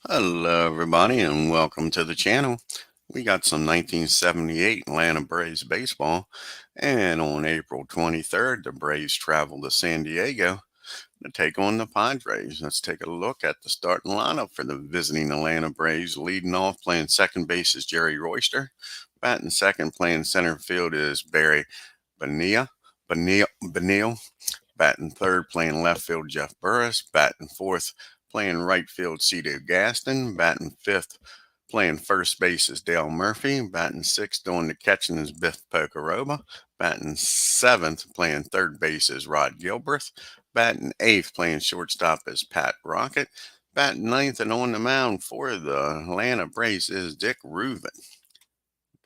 Hello, everybody, and welcome to the channel. We got some 1978 Atlanta Braves baseball, and on April 23rd, the Braves travel to San Diego to take on the Padres. Let's take a look at the starting lineup for the visiting Atlanta Braves. Leading off, playing second base is Jerry Royster. Batting second, playing center field is Barry Bonilla. Benil. Batting third, playing left field, Jeff Burris. Batting fourth, playing right field, Cito Gaston. Batting fifth, playing first base is Dale Murphy. Batting sixth, doing the catching is Biff Pocoroba. Batting seventh, playing third base is Rod Gilbreth. Batting eighth, playing shortstop is Pat Rocket. Batting ninth and on the mound for the Atlanta Braves is Dick Reuven.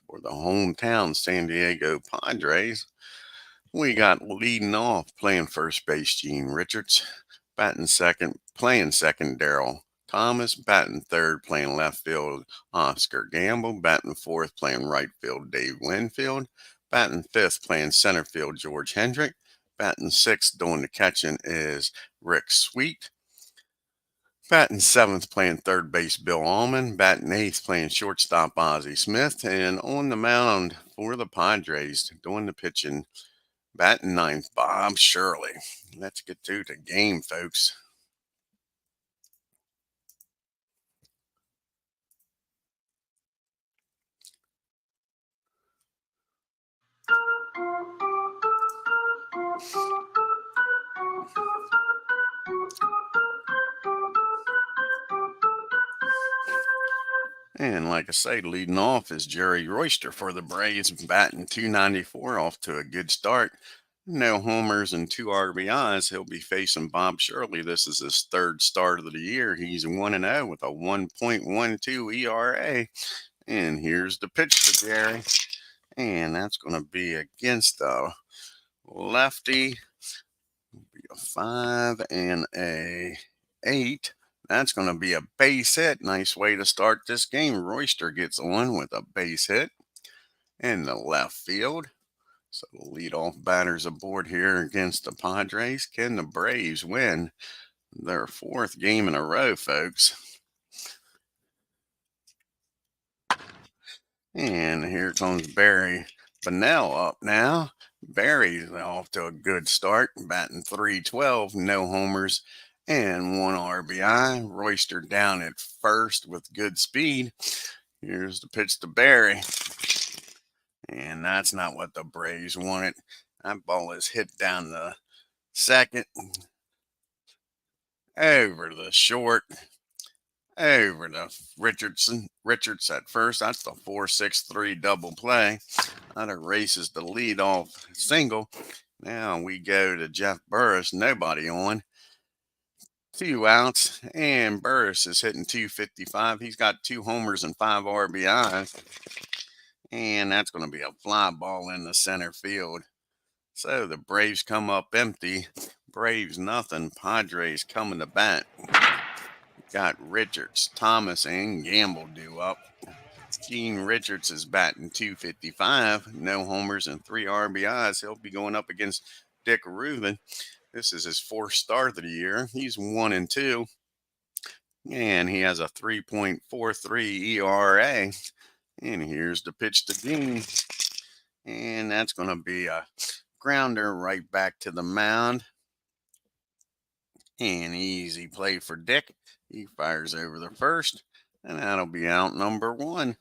For the hometown San Diego Padres, we got leading off, playing first base, Gene Richards. Playing second, Daryl Thomas. Batting third, playing left field, Oscar Gamble. Batting fourth, playing right field, Dave Winfield. Batting fifth, playing center field, George Hendrick. Batting sixth, doing the catching is Rick Sweet. Batting seventh, playing third base, Bill Allman. Batting eighth, playing shortstop, Ozzie Smith. And on the mound for the Padres, doing the pitching, batting ninth, Bob Shirley. Let's get to the game, folks. And like I say, leading off is Jerry Royster for the Braves, batting 294, off to a good start. No homers and 2 RBIs. He'll be facing Bob Shirley. This is his third start of the year. He's 1-0 with a 1.12 ERA. And here's the pitch to Jerry. And that's going to be against the lefty. A 5 and a 8. That's going to be a base hit. Nice way to start this game. Royster gets on with a base hit in the left field. So the leadoff batters aboard here against the Padres. Can the Braves win their fourth game in a row, folks? And here comes Barry Bonnell up now. Barry's off to a good start, batting 312, no homers and 1 RBI. Royster down at first with good speed. Here's the pitch to Barry. And that's not what the Braves wanted. That ball is hit down the second, over the short, over to Richards at first. That's the 4-6-3 double play. That erases the leadoff single. Now we go to Jeff Burris. Nobody on. 2 outs, and Burris is hitting 255. He's got 2 homers and 5 RBIs. And that's going to be a fly ball in the center field. So the Braves come up empty. Braves nothing. Padres coming to bat. Got Richards, Thomas, and Gamble due up. Gene Richards is batting 255, no homers and 3 RBIs. He'll be going up against Dick Reuven. This is his fourth start of the year. He's 1-2, and he has a 3.43 ERA. And here's the pitch to Gene, and that's going to be a grounder right back to the mound. And easy play for Dick. He fires over the first, and that'll be out number 1.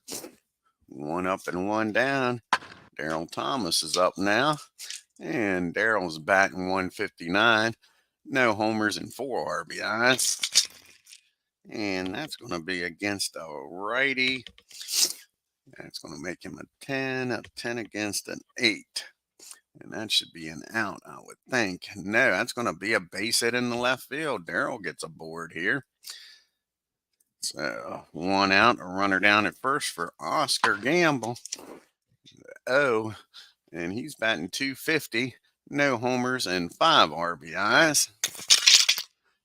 1 up and 1 down. Daryl Thomas is up now, and Daryl's batting 159. No homers and 4 RBIs. And that's going to be against a righty. That's going to make him a 10 against an 8. And that should be an out, I would think. No, that's going to be a base hit in the left field. Daryl gets aboard here. So 1 out, a runner down at first for Oscar Gamble. Oh, and he's batting 250, no homers and 5 RBIs.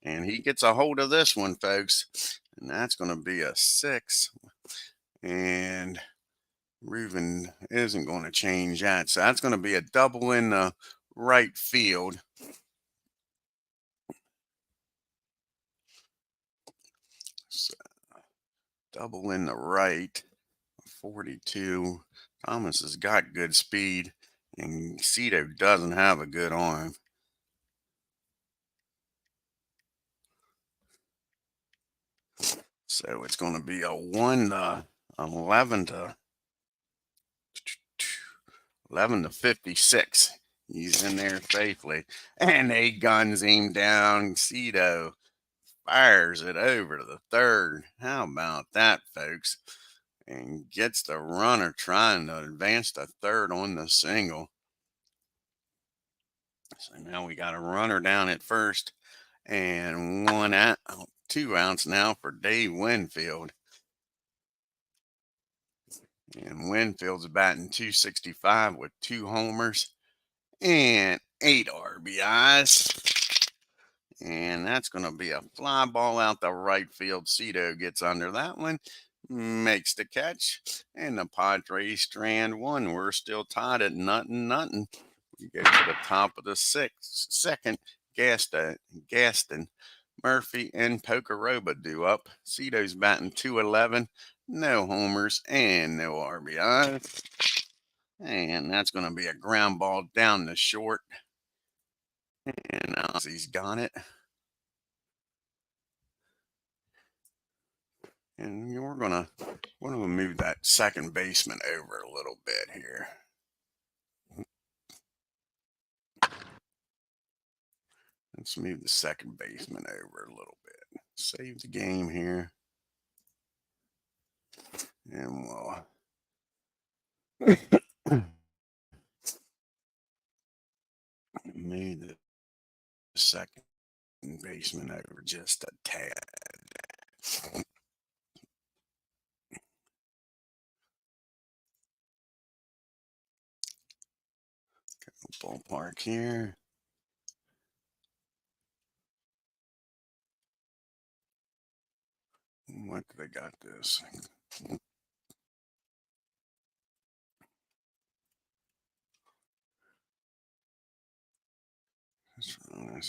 And he gets a hold of this one, folks. And that's going to be a 6. And Reuven isn't going to change that. So that's going to be a double in the right field. So Double in the right. 42. Thomas has got good speed, and Cito doesn't have a good arm. So it's going to be a 11 to 56. He's in there safely, and a guns him down. Cito fires it over to the third. How about that, folks? And gets the runner trying to advance to third on the single. So now we got a runner down at first, and 2 outs now for Dave Winfield. And Winfield's batting .265 with 2 homers and 8 RBIs. And that's going to be a fly ball out the right field. Cito gets under that one, makes the catch, and the Padres strand one. We're still tied at nothing. We go to the top of the second. Gaston, Murphy, and Pocoroba do up. Cito's batting .211, no homers and no RBIs. And that's going to be a ground ball down the short. And Ozzy's got it. And we're gonna move that second baseman over a little bit here. Let's move the second baseman over a little bit. Save the game here. And we'll move the second baseman over just a tad. Ballpark here. What do they got this? That's wrong.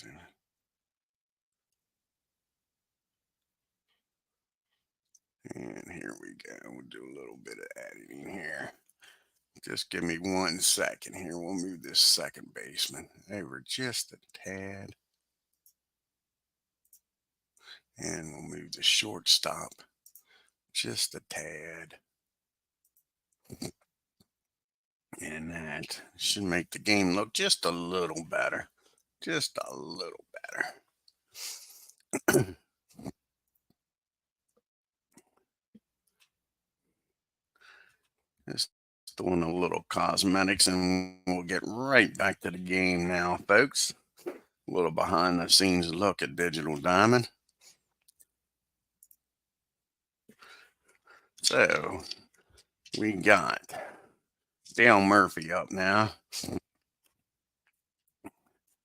And here we go. We'll do a little bit of editing here. Just give me 1 second here. We'll move this second baseman over just a tad. And we'll move the shortstop just a tad. And that should make the game look just a little better. Just a little better. Just doing a little cosmetics, and we'll get right back to the game now, folks. A little behind the scenes look at Digital Diamond. So we got Dale Murphy up now.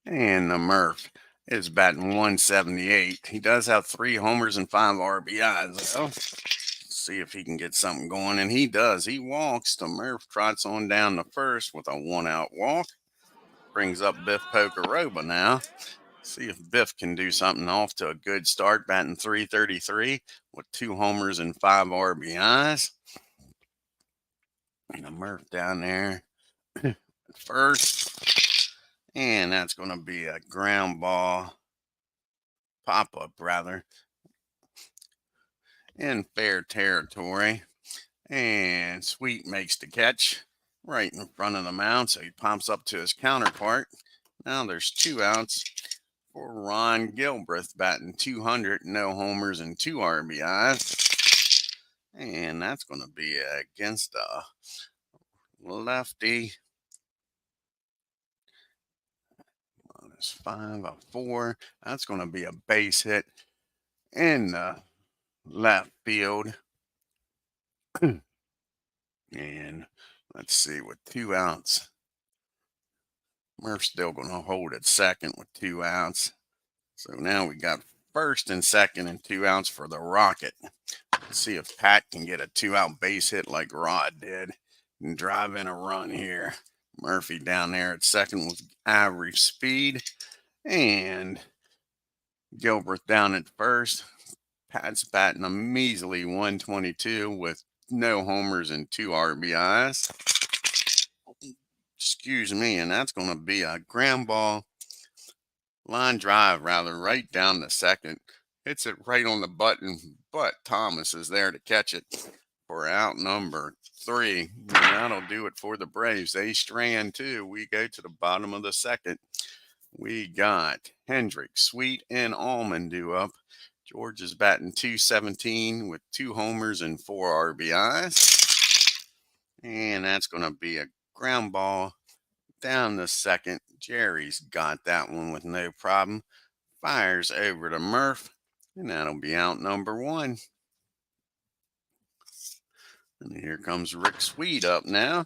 And the Murph is batting .178. He does have 3 homers and 5 RBIs, though. See if he can get something going. And he does. He walks. The Murph trots on down to first with a 1-out walk. Brings up Biff Pocoroba now. See if Biff can do something. Off to a good start, batting .333 with 2 homers and 5 RBIs. And the Murph down there at first. And that's going to be a ground ball, pop-up rather, in fair territory. And Sweet makes the catch right in front of the mound, so he pops up to his counterpart. Now there's 2 outs for Ron Gilbreth, batting .200, no homers and 2 RBIs. And that's going to be against a lefty. Minus 5, a 4. That's going to be a base hit in the left field. And let's see, with 2 outs, Murph's still going to hold at second with 2 outs. So now we got first and second and 2 outs for the Rocket. Let's see if Pat can get a 2-out base hit like Rod did and drive in a run here. Murphy down there at second with average speed. And Gilbert down at first. Pat's batting a measly 122 with no homers and 2 RBIs. Excuse me, and that's going to be a ground ball, line drive rather, right down the second. Hits it right on the button, but Thomas is there to catch it for out number 3. And that'll do it for the Braves. They strand 2. We go to the bottom of the second. We got Hendrick, Sweet, and Allman due up. George is batting 217 with 2 homers and 4 RBIs. And that's going to be a ground ball down the second. Jerry's got that one with no problem. Fires over to Murph, and that'll be out number 1. And here comes Rick Sweet up now.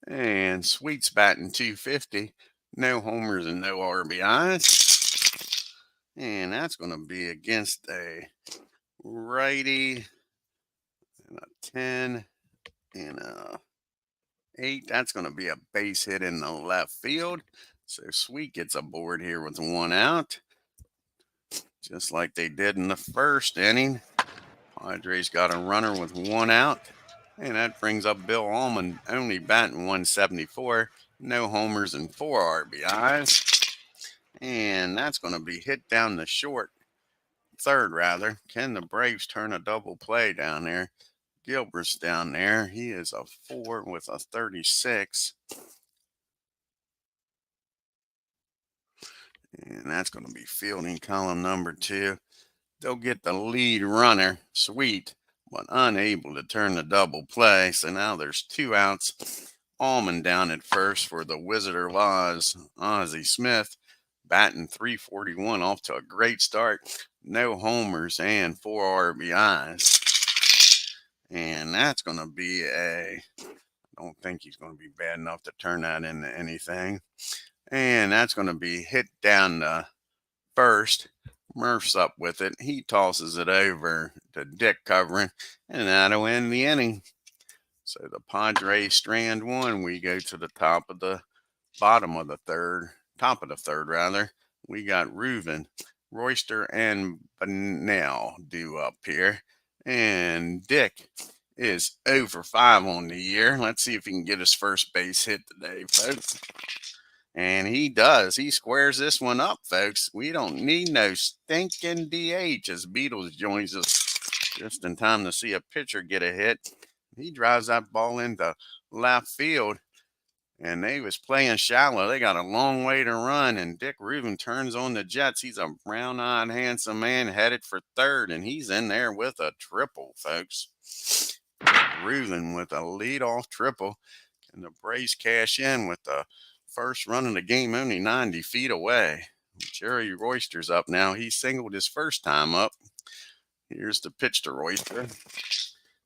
And Sweet's batting 250. No homers and no RBIs. And that's going to be against a righty and a 10 and a 8. That's going to be a base hit in the left field. So Sweet gets aboard here with 1 out. Just like they did in the first inning. Padres got a runner with 1 out. And that brings up Bill Allman, only batting 174. No homers and 4 RBIs. And that's going to be hit down the third rather. Can the Braves turn a double play down there? Gilbert's down there. He is a 4 with a 36. And that's going to be fielding column number 2. They'll get the lead runner, Sweet, but unable to turn the double play. So now there's 2 outs. Allman down at first for the Visitor Laws. Ozzie Smith batting 341, off to a great start. No homers and 4 RBIs. And that's going to be I don't think he's going to be bad enough to turn that into anything. And that's going to be hit down the first. Murph's up with it. He tosses it over to Dick covering, and that'll end the inning. So the Padres strand 1. We go to the top of the third rather. We got RUTHVEN, Royster, and Bunnell due up here. And Dick is 0 for 5 on the year. Let's see if he can get his first base hit today, folks. And he does. He squares this one up, folks. We don't need no stinking DH as Beatles joins us just in time to see a pitcher get a hit. He drives that ball into left field. And they was playing shallow. They got a long way to run. And Dick RUTHVEN turns on the Jets. He's a brown-eyed, handsome man headed for third. And he's in there with a triple, folks. RUTHVEN with a leadoff triple. And the Braves cash in with the first run of the game only 90 feet away. Jerry Royster's up now. He singled his first time up. Here's the pitch to Royster.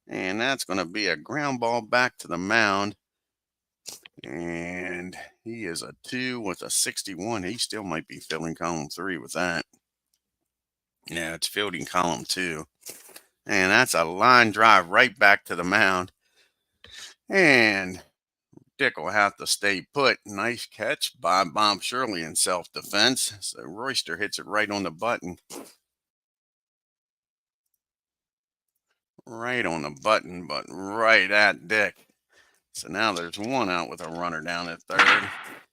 And that's going to be a ground ball back to the mound. And he is a 2 with a 61. He still might be fielding column 3 with that. Yeah, it's fielding column 2. And that's a line drive right back to the mound. And Dick will have to stay put. Nice catch by Bob Shirley in self-defense. So Royster hits it right on the button. Right on the button, but right at Dick. So now there's 1 out with a runner down at third.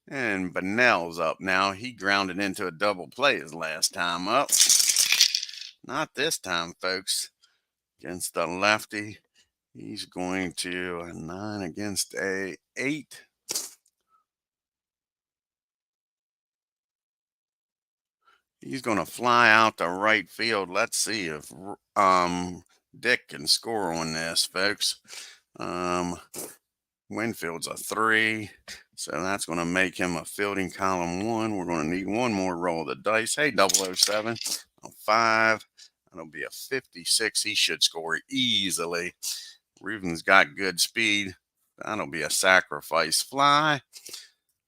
And Bunnell's up now. He grounded into a double play his last time up. Not this time, folks. Against the lefty. He's going to a 9 against a 8. He's going to fly out to right field. Let's see if Dick can score on this, folks. Winfield's a 3, so that's going to make him a fielding column 1. We're going to need 1 more roll of the dice. Hey, 007, a 5. That'll be a 56. He should score easily. RUTHVEN's got good speed. That'll be a sacrifice fly.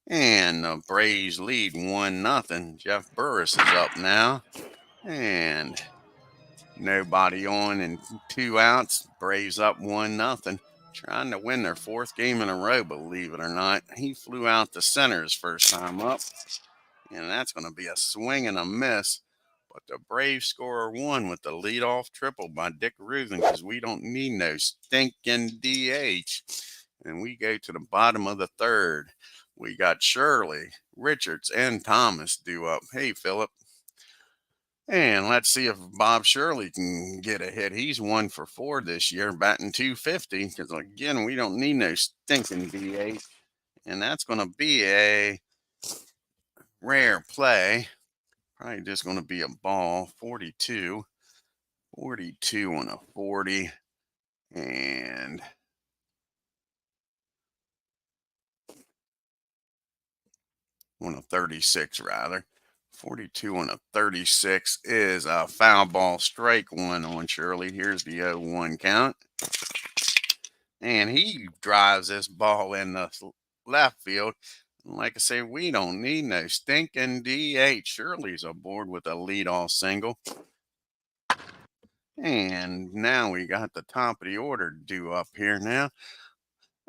And the Braves lead 1-0. Jeff Burris is up now. And nobody on and 2 outs. Braves up 1-0. Trying to win their 4th game in a row, believe it or not. He flew out to center his first time up. And that's going to be a swing and a miss. But the Braves score a 1 with the leadoff triple by Dick RUTHVEN because we don't need no stinking DH. And we go to the bottom of the third. We got Shirley, Richards, and Thomas due up. Hey, Philip. And let's see if Bob Shirley can get a hit. He's 1 for 4 this year, batting .250. Because again, we don't need no stinking DH. And that's going to be a rare play. Probably just going to be a ball. 42 on a 40. And on a 36 rather. 42 on a 36 is a foul ball, strike one on Shirley. Here's the 0-1 count. And he drives this ball in the left field. Like I say, we don't need no stinking DH. Shirley's aboard with a leadoff single. And now we got the top of the order due up here now.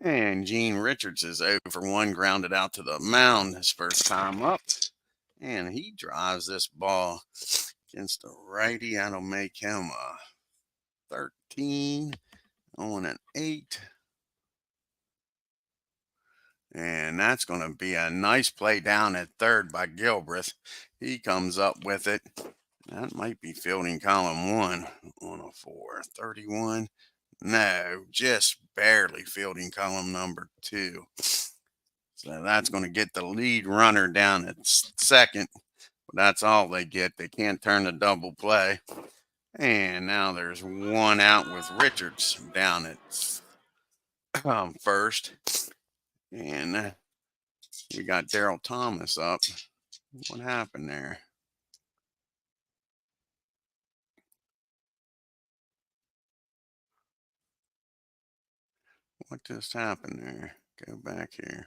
And Gene Richards is 0-for-1, grounded out to the mound his first time up. And he drives this ball against the righty. That'll make him a 13 on an 8. And that's going to be a nice play down at third by Gilbreth. He comes up with it. That might be fielding column 1 on a 4. 31. No, just barely fielding column number 2. So that's going to get the lead runner down at second. But that's all they get. They can't turn the double play. And now there's one out with Richards down at first. And we got Daryl Thomas up. What happened there? What just happened there? Go back here.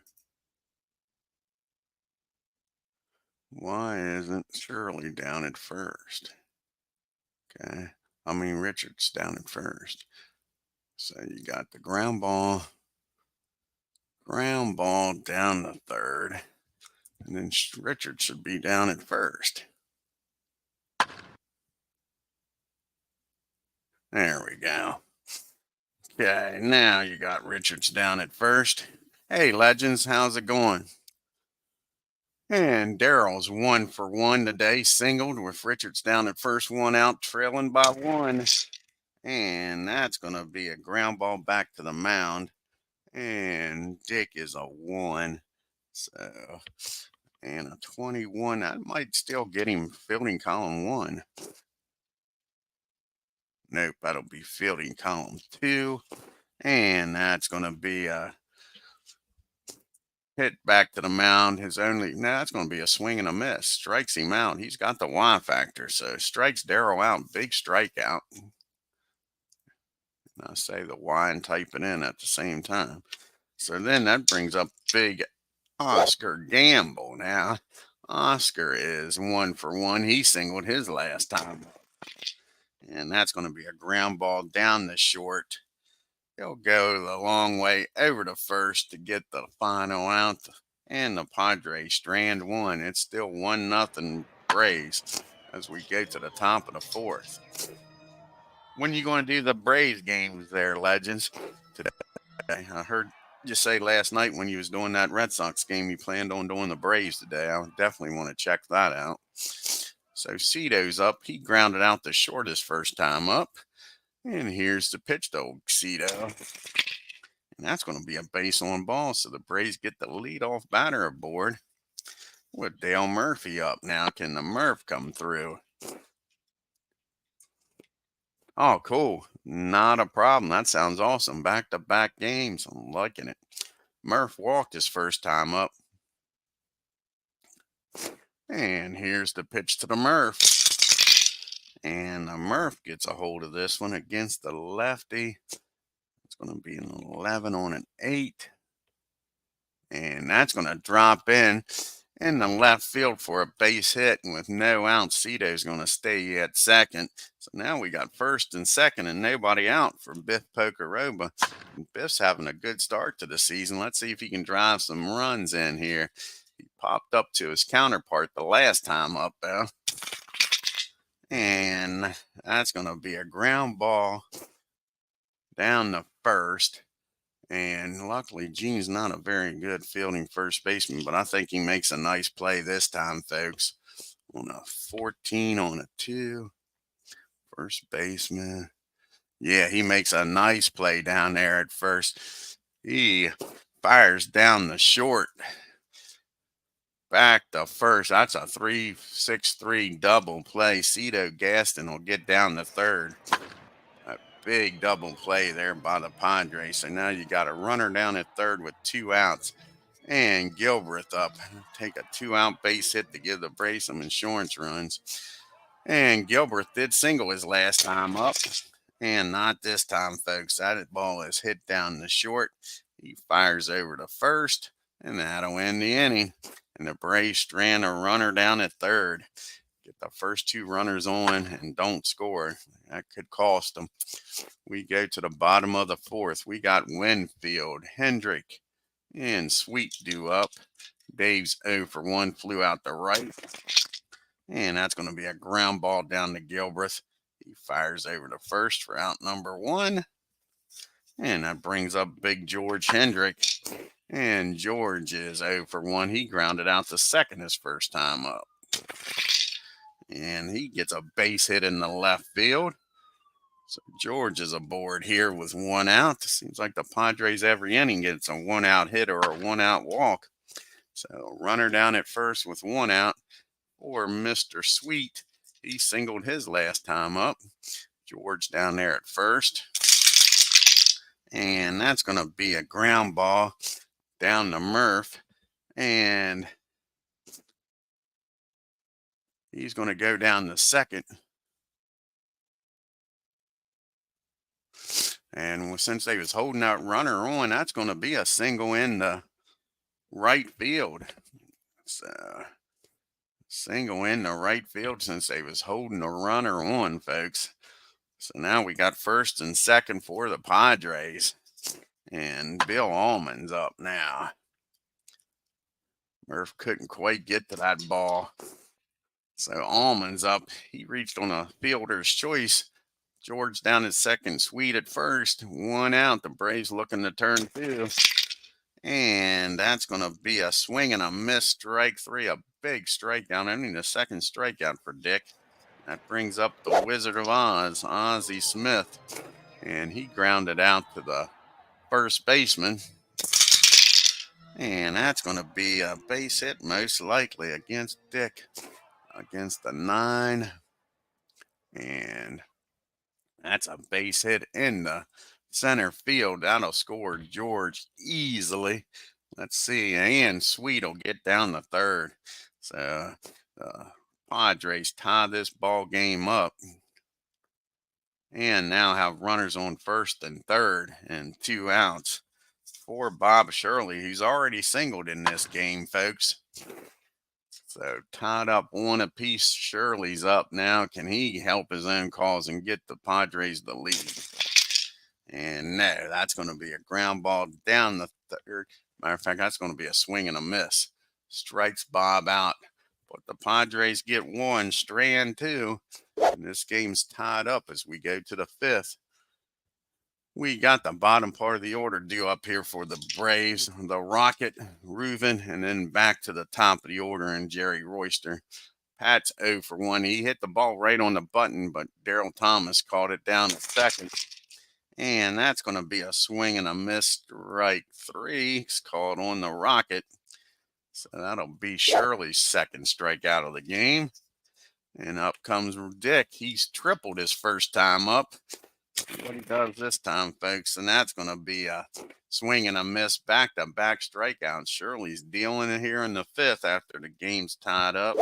Why isn't Shirley down at first? Okay. Richards down at first. So you got the ground ball down to third. And then Richards should be down at first. There we go. Okay, now you got Richards down at first. Hey, legends, how's it going? And Daryl's 1-for-1 today, singled with Richards down at first, one out, trailing by 1. And that's going to be a ground ball back to the mound. And Dick is a 1. So, and a 21. That might still get him fielding column 1. Nope, that'll be fielding column 2. And that's going to be a hit back to the mound. That's going to be a swing and a miss. Strikes him out. He's got the Y factor, so strikes Daryl out. Big strikeout. I say the Y and type it in at the same time. So then that brings up big Oscar Gamble. Now, Oscar is 1-for-1. He singled his last time. And that's going to be a ground ball down the short. He'll go the long way over to first to get the final out. And the Padres strand 1. It's still 1-0 Braves as we go to the top of the 4th. When you going to do the Braves games there, legends? Today. I heard you say last night when you was doing that Red Sox game, you planned on doing the Braves today. I definitely want to check that out. So Cito's up. He grounded out the short his first time up. And here's the pitch to old Cito. And that's going to be a base on ball. So the Braves get the leadoff batter aboard with Dale Murphy up now. Can the Murph come through? Oh, cool. Not a problem. That sounds awesome. Back-to-back games. I'm liking it. Murph walked his first time up. And here's the pitch to the Murph. And the Murph gets a hold of this one against the lefty. It's going to be an 11 on an 8. And that's going to drop in the left field for a base hit. And with no out, Cito's going to stay at second. So now we got first and second and nobody out for Biff Pocoroba. And Biff's having a good start to the season. Let's see if he can drive some runs in here. He popped up to his counterpart the last time up, though. And that's going to be a ground ball down the first. And luckily, Gene's not a very good fielding first baseman, but I think he makes a nice play this time, folks. On a 14 on a 2, first baseman. Yeah, he makes a nice play down there at first. He fires down the short, back to first. That's a 3-6-3 double play. Cito Gaston will get down to third. A big double play there by the Padres. So now you got a runner down at third with 2 outs. And Gilbreth up. Take a 2-out base hit to give the Braves some insurance runs. And Gilbreth did single his last time up. And not this time, folks. That ball is hit down the short. He fires over to first. And that'll end the inning. And the Braves strand a runner down at third. Get the first 2 runners on and don't score. That could cost them. We go to the bottom of the fourth. We got Winfield, Hendrick, and Sweet due up. Dave's 0 for 1, flew out the right. And that's going to be a ground ball down to Gilbreth. He fires over to first for out number 1. And that brings up big George Hendrick. And George is 0 for 1. He grounded out the second his first time up. And he gets a base hit in the left field. So George is aboard here with 1 out. Seems like the Padres every inning gets a 1-out hit or a 1-out walk. So runner down at first with 1 out for Mr. Sweet. He singled his last time up. George down there at first. And that's going to be a ground ball down to Murph. And he's going to go down the second. And since they was holding that runner on, that's going to be a single in the right field. So single in the right field since they was holding the runner on, folks. So now we got first and second for the Padres. And Bill Allman's up now. Murph couldn't quite get to that ball. So Allman's up. He reached on a fielder's choice. George down at second, Sweet at first. 1 out. The Braves looking to turn 2. And that's going to be a swing and a miss, strike 3. A big strikeout. I mean, the second strikeout for Dick. That brings up the Wizard of Oz, Ozzie Smith. And he grounded out to the first baseman. And that's going to be a base hit, most likely, against Dick. Against the 9. And that's a base hit in the center field. That'll score George easily. Let's see. And Sweet will get down the third. So the Padres tie this ball game up. And now have runners on first and third and 2 outs for Bob Shirley, who's already singled in this game, folks. So tied up 1 apiece. Shirley's up now. Can he help his own cause and get the Padres the lead? And no, that's going to be a ground ball down the third. Matter of fact, that's going to be a swing and a miss. Strikes Bob out. But the Padres get 1, strand 2. And this game's tied up as we go to the 5th. We got the bottom part of the order due up here for the Braves, the Rocket, RUTHVEN, and then back to the top of the order and Jerry Royster. Pat's 0 for 1. He hit the ball right on the button, but Daryl Thomas caught it down to second. And that's going to be a swing and a miss, strike 3. It's called on the Rocket. So that'll be Shirley's second strikeout of the game. And up comes Dick. He's tripled his first time up. What he does this time, folks, and that's going to be a swing and a miss, back-to-back strikeouts. Shirley's dealing it here in the 5th after the game's tied up.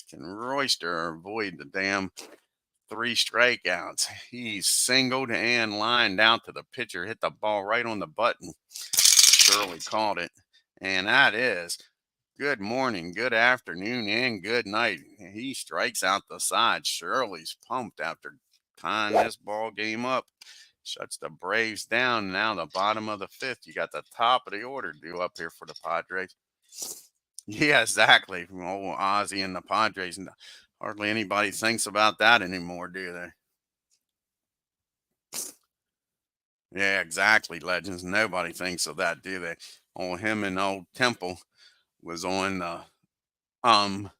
Can Royster avoid the damn 3 strikeouts? He's singled and lined out to the pitcher, hit the ball right on the button. Shirley caught it, and that is good morning, good afternoon, and good night. He strikes out the side. Shirley's pumped after tying this ball game up. Shuts the Braves down. Now the bottom of the 5th. You got the top of the order due up here for the Padres. Yeah, exactly. Oh, Ozzie and the Padres. Hardly anybody thinks about that anymore, do they? Yeah, exactly, Legends. Nobody thinks of that, do they? On him and old Temple was on um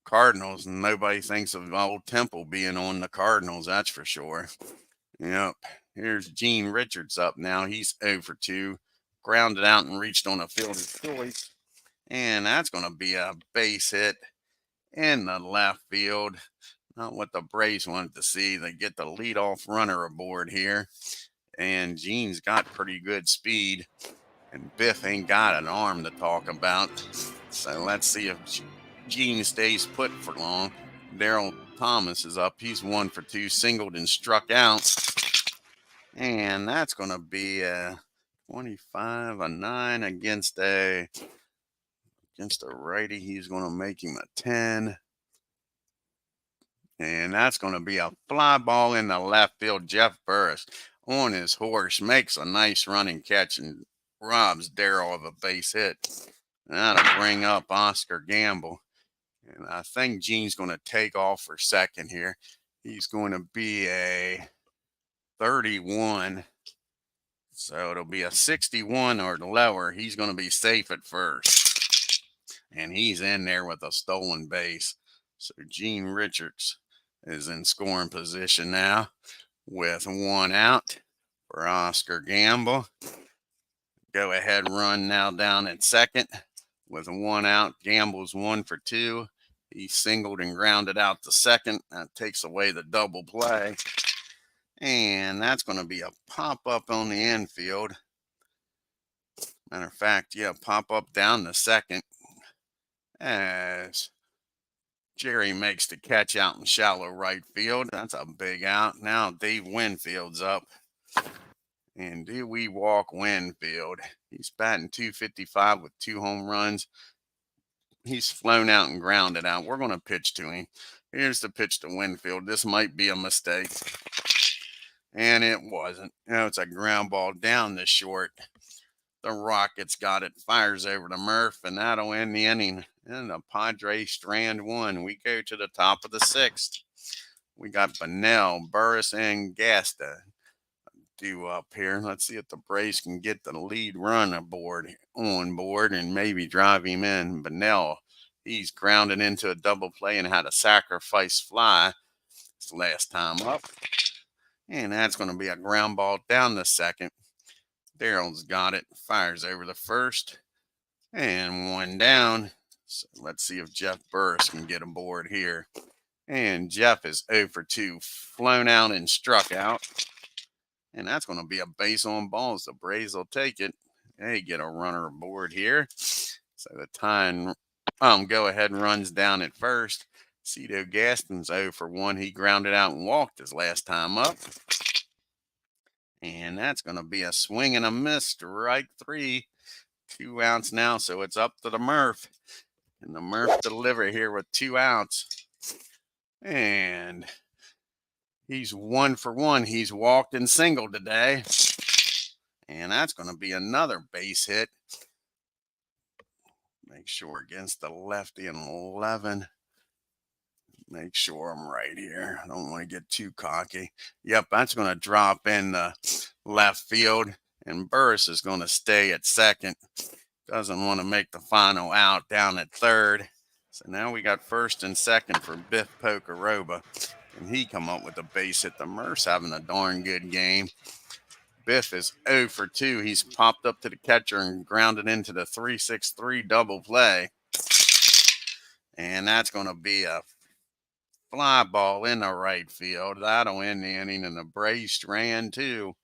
Cardinals, and nobody thinks of old Temple being on the Cardinals, that's for sure. Yep. Here's Gene Richards up now. He's 0 for 2. Grounded out and reached on a fielder's choice. And that's going to be a base hit in the left field. Not what the Braves wanted to see. They get the leadoff runner aboard here. And Gene's got pretty good speed. And Biff ain't got an arm to talk about. So let's see if Gene stays put for long. Daryl Thomas is up. He's 1 for 2, singled and struck out. And that's going to be a 25, a 9 against a righty. He's going to make him a 10. And that's going to be a fly ball in the left field. Jeff Burris on his horse makes a nice running catch and robs Darrell of a base hit. That'll bring up Oscar Gamble. And I think Gene's going to take off for second here. He's going to be a 31. So it'll be a 61 or lower. He's going to be safe at first. And he's in there with a stolen base. So Gene Richards is in scoring position now with 1 out for Oscar Gamble. Go ahead run now down at second with 1 out. Gamble's 1 for 2. He singled and grounded out to second. That takes away the double play. And that's going to be a pop-up on the infield. Matter of fact, yeah, pop-up down the second as Jerry makes the catch out in shallow right field. That's a big out. Now Dave Winfield's up. And do we walk Winfield? He's batting .255 with 2 home runs. He's flown out and grounded out. We're going to pitch to him. Here's the pitch to Winfield. This might be a mistake. And it wasn't. It's a ground ball down the short. The Rockets got it. Fires over to Murph, and that'll end the inning. And the Padres strand 1. We go to the top of the 6th. We got Bunnell, Burris, and Gasta due up here. Let's see if the Braves can get the lead run on board and maybe drive him in. Bunnell, he's grounded into a double play and had a sacrifice fly his last time up. And that's going to be a ground ball down the second. Daryl's got it. Fires over the first. And 1 down. So let's see if Jeff Burris can get aboard here. And Jeff is 0 for 2. Flown out and struck out. And that's going to be a base on balls. The Braves will take it. They get a runner aboard here. So the time go ahead and runs down at first. Cito Gaston's 0 for 1. He grounded out and walked his last time up. And that's going to be a swing and a miss. Strike 3. 2 outs now, so it's up to the Murph. And the Murph deliver here with 2 outs. And he's 1 for 1. He's walked and singled today. And that's going to be another base hit. Make sure against the lefty in 11. Make sure I'm right here. I don't want to get too cocky. Yep, that's going to drop in the left field. And Burris is going to stay at second. Doesn't want to make the final out down at third. So now we got first and second for Biff Pocoroba. And he come up with a base hit. The Murph's having a darn good game. Biff is 0 for 2. He's popped up to the catcher and grounded into the 3-6-3 double play. And that's going to be a fly ball in the right field. That'll end the inning, and the Braves strand 2.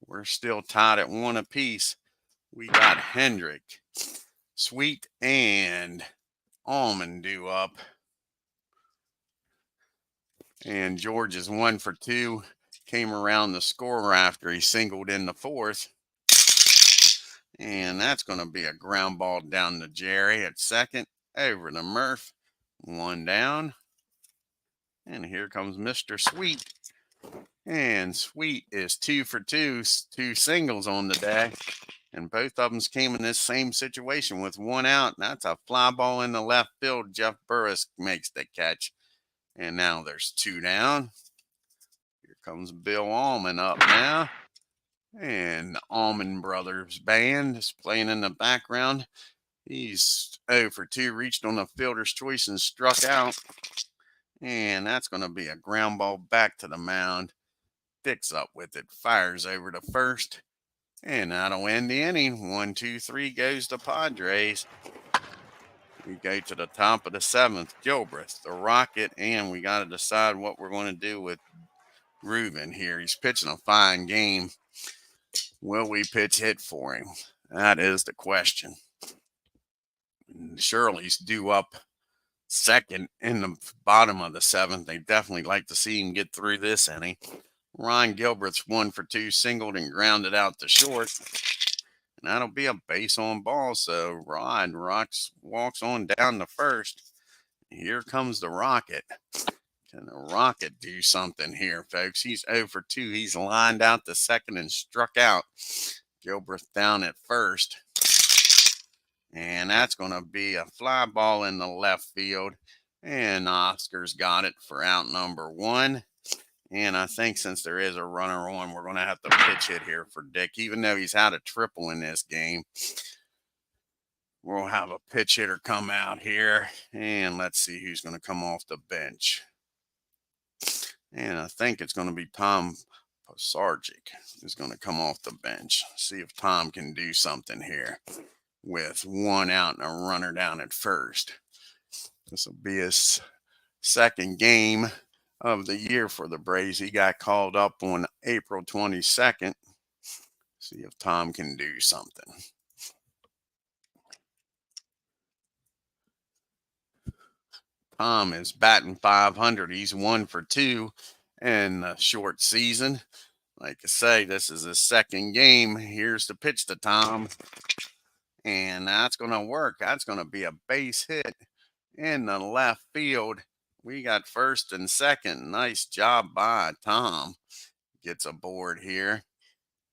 We're still tied at 1 apiece. We got Hendrick, Sweet, and Almond due up. And George is 1 for 2. Came around the score after he singled in the 4th. And that's going to be a ground ball down to Jerry at second. Over to Murph. 1 down. And here comes Mr. Sweet. And Sweet is 2 for 2. 2 singles on the day. And both of them came in this same situation with one out. And that's a fly ball in the left field. Jeff Burris makes the catch. And now there's two down. Here comes Bill Allman up now. And the Allman Brothers Band is playing in the background. He's 0 for 2, reached on the fielder's choice and struck out. And that's going to be a ground ball back to the mound. Dick's up with it, fires over to first. And that'll end the inning. 1, 2, 3 goes the Padres. We go to the top of the 7th. Gilbreth, the Rocket, and we got to decide what we're going to do with RUTHVEN here. He's pitching a fine game. Will we pitch hit for him? That is the question. SHIRLEY's due up second in the bottom of the 7th. They definitely like to see him get through this inning. Ryan Gilbert's 1 for 2, singled and grounded out to short. And that'll be a base on ball. So Rod walks on down to first. Here comes the Rocket. Can the Rocket do something here, folks? He's 0 for 2. He's lined out to second and struck out. Gilbreth down at first. And that's going to be a fly ball in the left field. And Oscar's got it for out number 1. And I think since there is a runner on, we're going to have to pitch hit here for Dick. Even though he's had a triple in this game, we'll have a pitch hitter come out here. And let's see who's going to come off the bench. And I think it's going to be Tom Posarczyk is going to come off the bench. See if Tom can do something here with one out and a runner down at first. This will be his second game of the year for the Braves. He got called up on April 22nd. See if Tom can do something. Tom is batting .500. He's 1 for 2 in the short season. Like I say, this is his second game. Here's the pitch to Tom. And that's going to work. That's going to be a base hit in the left field. We got first and second. Nice job by Tom. Gets aboard here.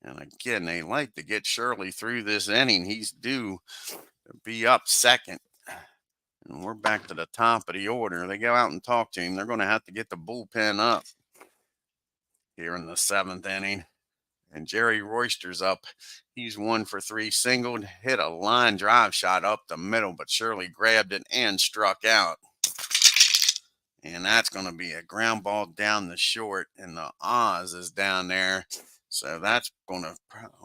And again, they like to get SHIRLEY through this inning. He's due to be up second. And we're back to the top of the order. They go out and talk to him. They're going to have to get the bullpen up here in the 7th inning. And Jerry Royster's up. He's 1 for 3, singled, hit a line drive shot up the middle, but SHIRLEY grabbed it and struck out. And that's going to be a ground ball down the short, and the Oz is down there. So that's going to,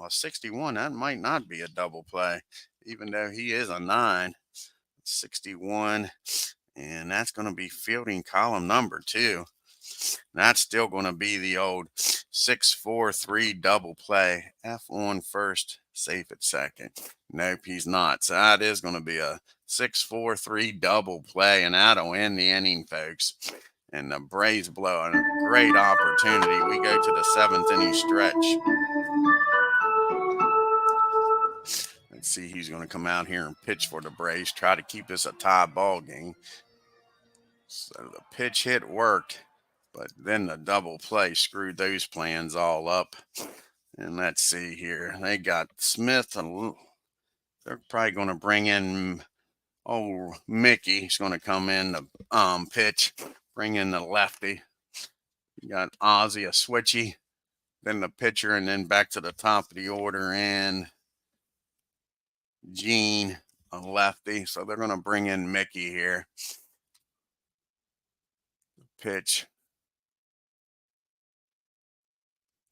61, that might not be a double play, even though he is a 9. 61, and that's going to be fielding column number 2. That's still going to be the old 6-4-3 double play. F on first, safe at second. Nope, he's not. So that is going to be a 6-4-3 double play, and that'll end the inning, folks. And the Braves blow a great opportunity. We go to the 7th inning stretch. Let's see who's going to come out here and pitch for the Braves. Try to keep this a tie ball game. So the pitch hit worked, but then the double play screwed those plans all up. And let's see here. They got Smith. They're probably going to bring in Mickey. He's going to come in the pitch, bring in the lefty. You got Ozzy, a switchy, then the pitcher, and then back to the top of the order. And Gene, a lefty. So they're going to bring in Mickey here. Pitch.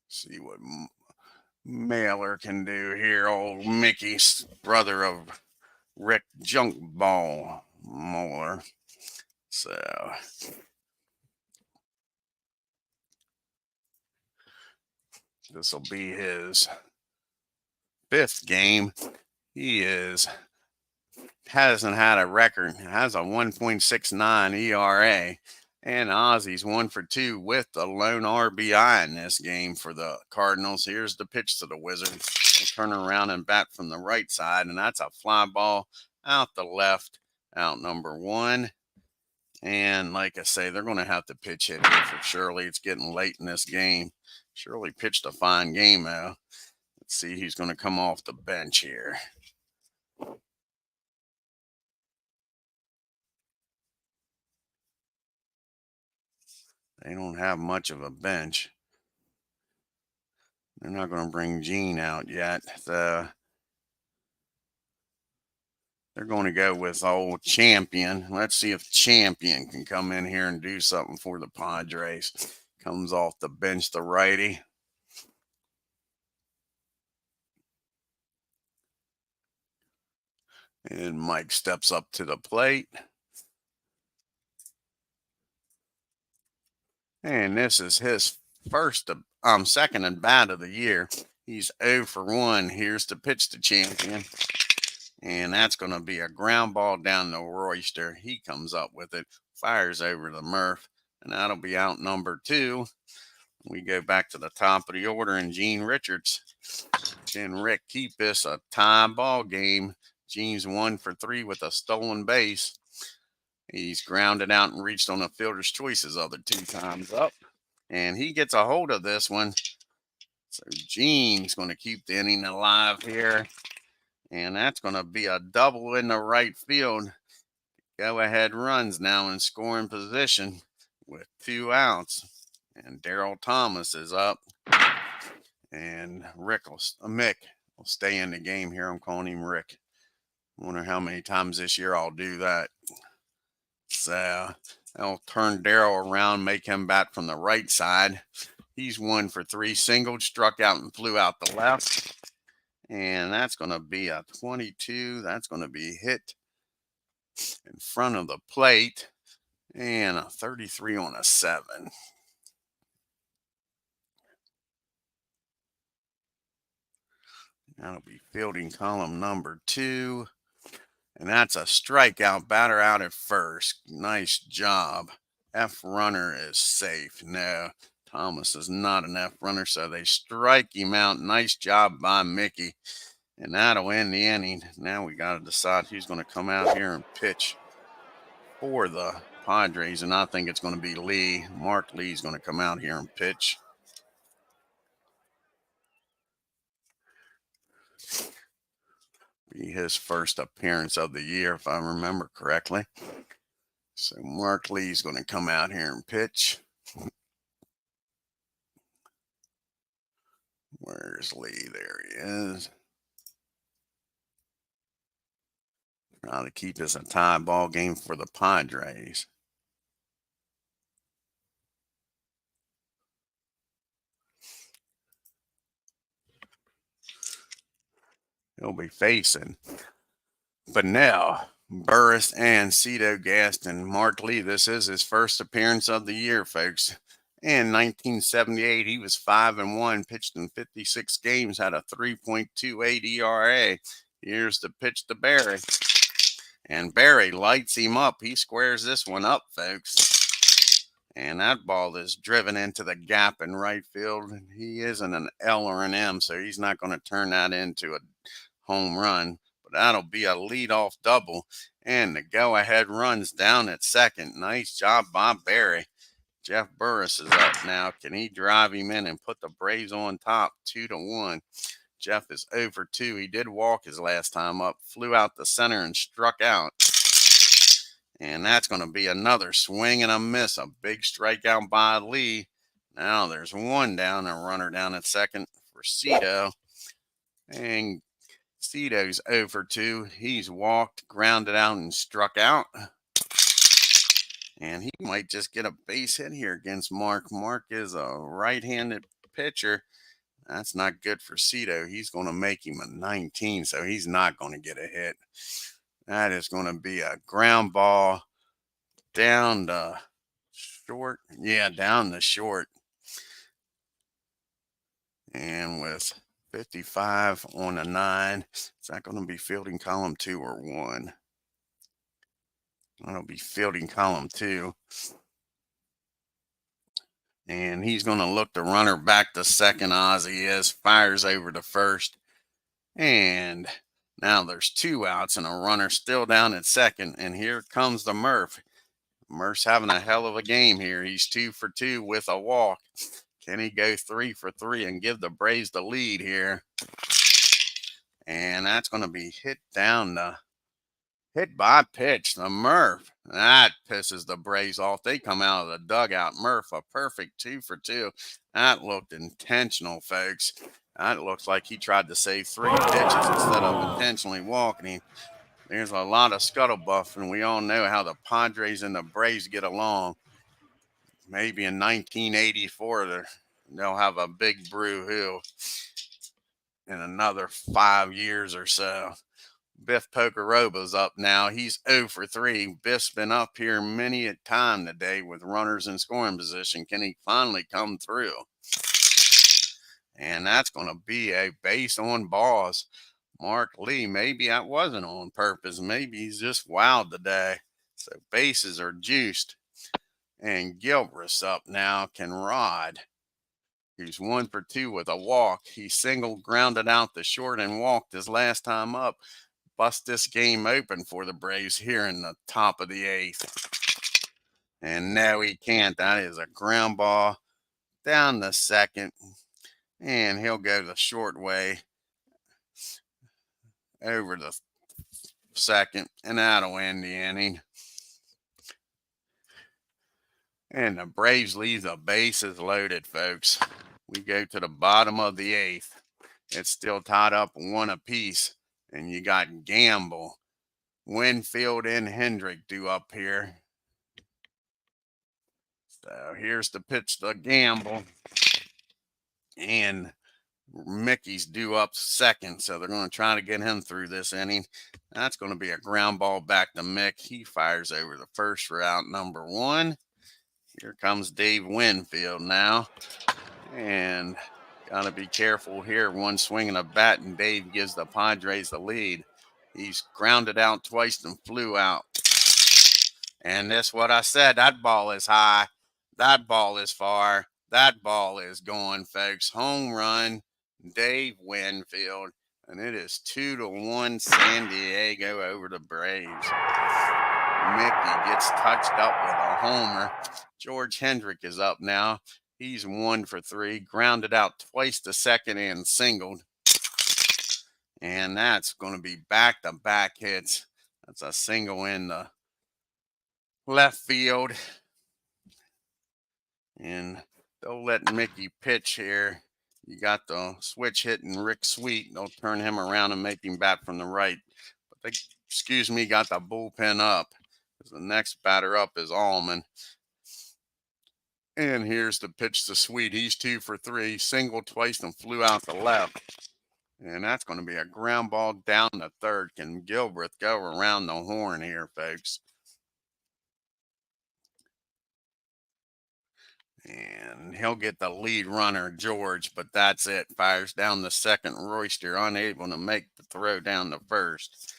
See what Mailer can do here. Old Mickey's brother of Rick Junkball Moeller. So this will be his 5th game. He hasn't had a record, has a 1.69 ERA, and Ozzy's 1 for 2 with the lone RBI in this game for the Cardinals. Here's the pitch to the Wizards. They'll turn around and bat from the right side, and that's a fly ball out the left, out number 1. And like I say, they're going to have to pitch hit here for SHIRLEY. It's getting late in this game. SHIRLEY pitched a fine game, though. Let's see who's going to come off the bench here. They don't have much of a bench. They're not going to bring Gene out yet. They're going to go with old Champion. Let's see if Champion can come in here and do something for the Padres. Comes off the bench, the righty. And Mike steps up to the plate. And this is his second at bat of the year. He's 0 for 1. Here's the pitch to Champion. And that's going to be a ground ball down to Royster. He comes up with it, fires over to Murph, and that'll be out number 2. We go back to the top of the order, and Gene Richards. Can Rick keep this a tie ball game? Gene's 1 for 3 with a stolen base. He's grounded out and reached on a fielder's choice his other 2 times up. And he gets a hold of this one. So Gene's going to keep the inning alive here. And that's going to be a double in the right field. Go ahead runs now in scoring position with 2 outs. And Daryl Thomas is up. And Mick will stay in the game here. I'm calling him Rick. I wonder how many times this year I'll do that. So I'll turn Daryl around, make him bat from the right side. He's 1 for 3, singled, struck out, and flew out the left. And that's going to be a 22. That's going to be hit in front of the plate. And a 33 on a 7. That'll be fielding column number 2. And that's a strikeout. Batter out at first. Nice job. F runner is safe. No, Thomas is not an F runner, so they strike him out. Nice job by Mickey. And that'll end the inning. Now we got to decide who's going to come out here and pitch for the Padres. And I think it's going to be Lee. Mark Lee's going to come out here and pitch. Be his first appearance of the year, if I remember correctly. So Mark Lee's going to come out here and pitch. Where's Lee? There he is. Trying to keep this a tie ball game for the Padres. He'll be facing Bunnell, Burris, and Cito Gaston. Mark Lee, this is his first appearance of the year, folks. In 1978, he was 5-1, pitched in 56 games, had a 3.28 ERA. Here's the pitch to Barry. And Barry lights him up. He squares this one up, folks. And that ball is driven into the gap in right field. He isn't an L or an M, so he's not going to turn that into a home run. But that'll be a leadoff double. And the go-ahead runs down at second. Nice job by Barry. Jeff Burris is up now. Can he drive him in and put the Braves on top 2-1? Jeff is 0 for 2. He did walk his last time up, flew out the center and struck out. And that's going to be another swing and a miss. A big strikeout by Lee. Now there's 1 down, a runner down at second for Cito. And Cito's 0 for 2. He's walked, grounded out, and struck out. And he might just get a base hit here against Mark. Mark is a right-handed pitcher. That's not good for Cito. He's going to make him a 19, so he's not going to get a hit. That is going to be a ground ball down the short. Yeah, down the short. And with 55 on a 9, is that going to be fielding column 2 or 1? That'll be fielding column 2. And he's going to look the runner back to second. Ozzy is, fires over to first. And now there's 2 outs and a runner still down at second. And here comes the Murph. Murph's having a hell of a game here. He's 2 for 2 with a walk. Can he go 3 for 3 and give the Braves the lead here? And that's going to be hit by pitch, the Murph. That pisses the Braves off. They come out of the dugout. Murph, a perfect 2 for 2. That looked intentional, folks. That looks like he tried to save 3 pitches instead of intentionally walking. There's a lot of scuttlebutt, and we all know how the Padres and the Braves get along. Maybe in 1984, they'll have a big brew in another 5 years or so. Biff Pokeroba's up now. He's 0 for 3. Biff's been up here many a time today with runners in scoring position. Can he finally come through? And that's going to be a base on balls. Mark Lee, maybe that wasn't on purpose. Maybe he's just wild today. So bases are juiced. And Gilbreth's up now. Can Rod, who's 1 for 2 with a walk. He single grounded out the short and walked his last time up. Bust this game open for the Braves here in the top of the 8th. And no, he can't. That is a ground ball down the second. And he'll go the short way over the second. And that'll end the inning. And the Braves leave the bases loaded, folks. We go to the bottom of the 8th. It's still tied up 1 apiece. And you got Gamble, Winfield, and Hendrick due up here. So here's the pitch to Gamble. And Mickey's due up second. So they're going to try to get him through this inning. That's going to be a ground ball back to Mick. He fires over the first for out number 1. Here comes Dave Winfield now. And got to be careful here. One swing and a bat, and Dave gives the Padres the lead. He's grounded out twice and flew out. And that's what I said. That ball is high. That ball is far. That ball is going, folks. Home run, Dave Winfield. And it is 2-1 San Diego over the Braves. Mickey gets touched up with a homer. George Hendrick is up now. He's 1 for 3, grounded out twice to second and singled. And that's going to be back-to-back hits. That's a single in the left field. And they'll let Mickey pitch here. You got the switch hitting Rick Sweet. They'll turn him around and make him bat from the right. But they, got the bullpen up. The next batter up is Allman. And here's the pitch to Sweet. He's 2 for 3, singled twice and flew out the left. And that's going to be a ground ball down the third. Can Gilbreth go around the horn here, folks? And he'll get the lead runner, George, but that's it. Fires down the second. Royster unable to make the throw down the first.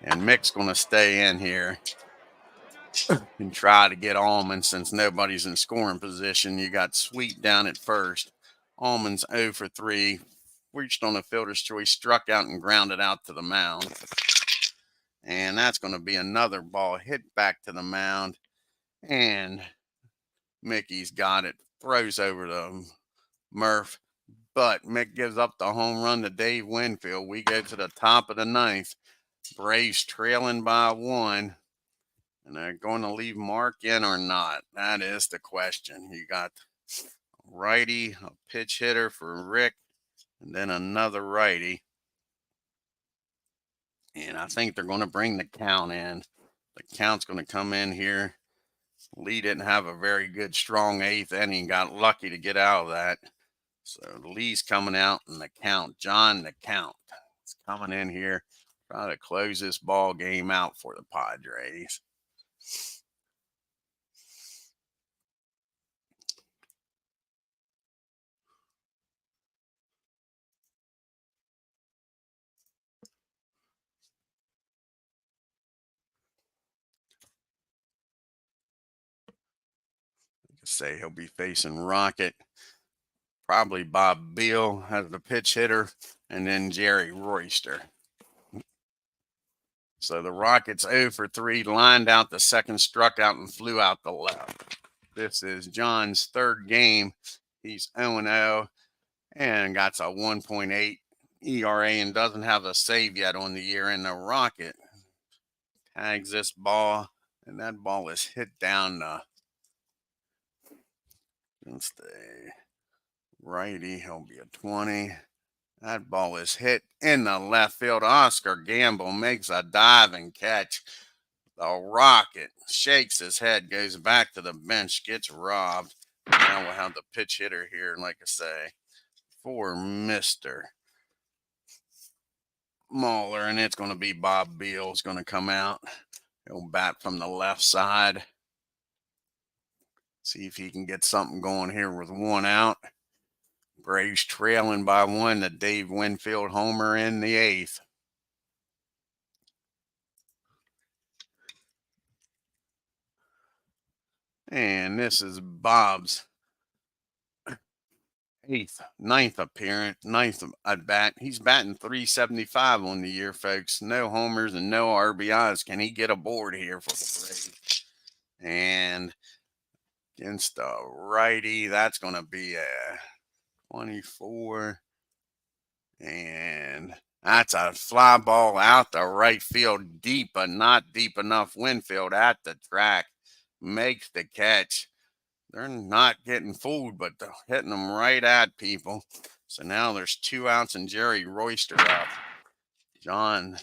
And Mick's going to stay in here and try to get Allman since nobody's in scoring position. You got Sweet down at first. Allman's 0 for 3. Reached on a fielder's choice, struck out and grounded out to the mound. And that's going to be another ball hit back to the mound. And Mickey's got it. Throws over to Murph. But Mick gives up the home run to Dave Winfield. We go to the top of the 9th. Braves trailing by 1. And they're going to leave Mark in or not? That is the question. You got righty, a pitch hitter for Rick, and then another righty. And I think they're going to bring the count in. The count's going to come in here. Lee didn't have a very good, strong 8th inning. Got lucky to get out of that. So Lee's coming out in the count. John the count is coming in here. Try to close this ball game out for the Padres. Say he'll be facing Rocket. Probably Bob Beal as the pitch hitter, and then Jerry Royster. So the Rockets 0 for 3, lined out the second, struck out and flew out the left. This is John's third game. He's 0-0 and got a 1.8 ERA and doesn't have a save yet on the year. And the Rocket tags this ball, and that ball is hit down against the righty. He'll be a 20. That ball is hit in the left field. Oscar Gamble makes a diving catch. The Rocket shakes his head, goes back to the bench, gets robbed. Now we'll have the pitch hitter here, like I say, for Mr. Mahler, and it's going to be Bob Beal's going to come out. He'll bat from the left side. See if he can get something going here with one out. Braves trailing by one. The Dave Winfield homer in the eighth. And this is Bob's ninth at bat. He's batting .375 on the year, folks. No homers and no RBIs. Can he get aboard here for the Braves? And against the righty, that's going to be a 24. And that's a fly ball out the right field, deep, but not deep enough. Winfield at the track makes the catch. They're not getting fooled, but they're hitting them right at people. So now there's 2 outs and Jerry Royster up. John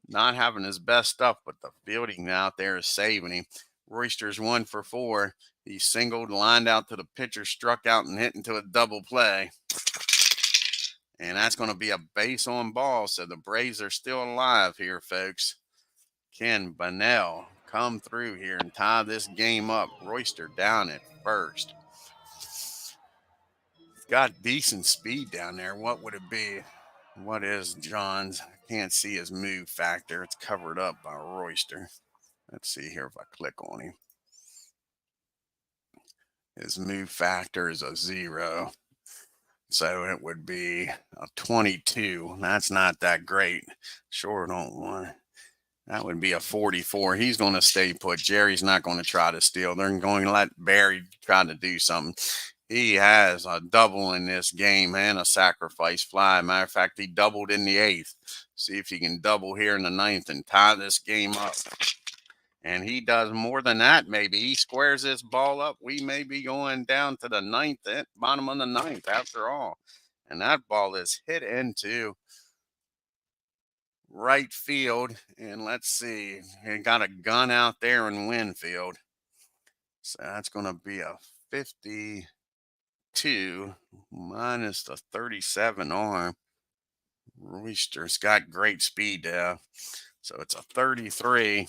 not having his best stuff, but the fielding out there is saving him. Royster's 1 for 4. He singled, lined out to the pitcher, struck out, and hit into a double play. And that's going to be a base on ball. So the Braves are still alive here, folks. Can Bunnell come through here and tie this game up? Royster down at first. Got decent speed down there. What would it be? What is John's? I can't see his move factor. It's covered up by Royster. Let's see here if I click on him. His move factor is a 0. So it would be a 22. That's not that great. Sure don't want. That would be a 44. He's going to stay put. Jerry's not going to try to steal. They're going to let Barry try to do something. He has a double in this game and a sacrifice fly. Matter of fact, he doubled in the 8th. See if he can double here in the 9th and tie this game up. And he does more than that, maybe. He squares this ball up. We may be going down to the 9th, bottom of the 9th after all. And that ball is hit into right field. And let's see. He got a gun out there in Winfield. So that's going to be a 52 minus the 37 arm. Royster's got great speed there. So it's a 33.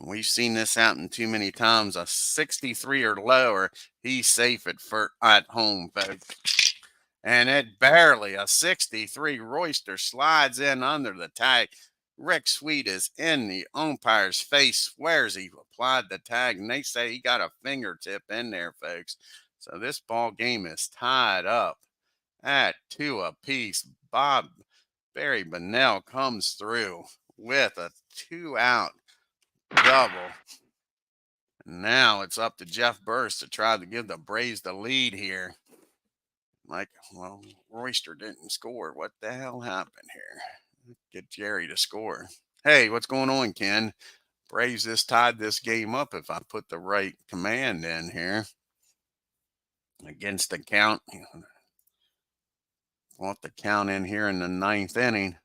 We've seen this happen too many times. A 63 or lower, he's safe at home, folks. And it barely a 63. Royster slides in under the tag. Rick Sweet is in the umpire's face, swears he applied the tag, and they say he got a fingertip in there, folks. So this ball game is tied up at 2 apiece. Barry Bunnell comes through with a 2-out double. Now it's up to Jeff Burris to try to give the Braves the lead here. Well, Royster didn't score. What the hell happened here? Get Jerry to score. Hey, what's going on, Ken? Braves just tied this game up if I put the right command in here. Against the count. Want the count in here in the 9th inning.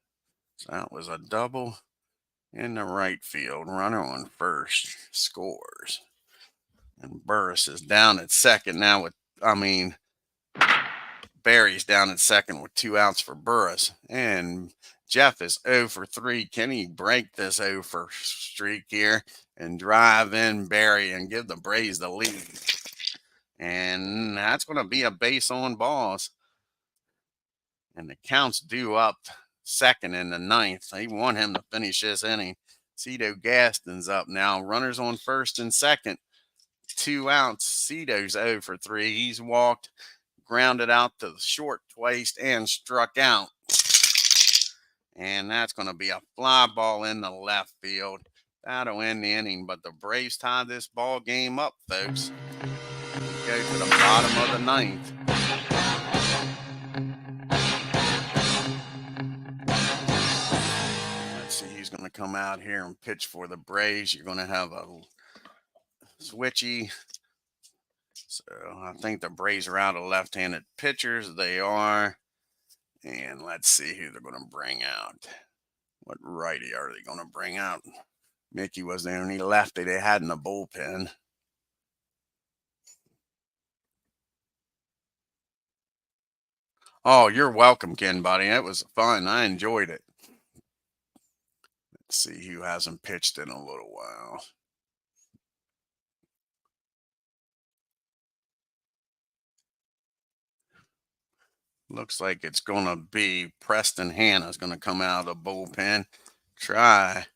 So that was a double. In the right field, runner on first, scores. And Burris is down at second now Barry's down at second with 2 outs for Burris. And Jeff is 0 for 3. Can he break this 0 for streak here and drive in Barry and give the Braves the lead? And that's going to be a base on balls. And the count's due up second in the 9th. They want him to finish this inning. Cito Gaston's up now. Runners on first and second. 2 outs. Cito's 0 for 3. He's walked, grounded out to the short twice, and struck out. And that's going to be a fly ball in the left field. That'll end the inning. But the Braves tie this ball game up, folks. go to the bottom of the ninth. Let's see who's going to come out here and pitch for the Braves. You're going to have a switchy. So I think the Braves are out of left-handed pitchers. They are. And let's see who they're going to bring out. What righty are they going to bring out? Mickey was the only lefty they had in the bullpen. Oh, you're welcome, Ken, buddy. It was fun. I enjoyed it. Let's see who hasn't pitched in a little while. Looks like it's going to be Preston Hanna's going to come out of the bullpen. Try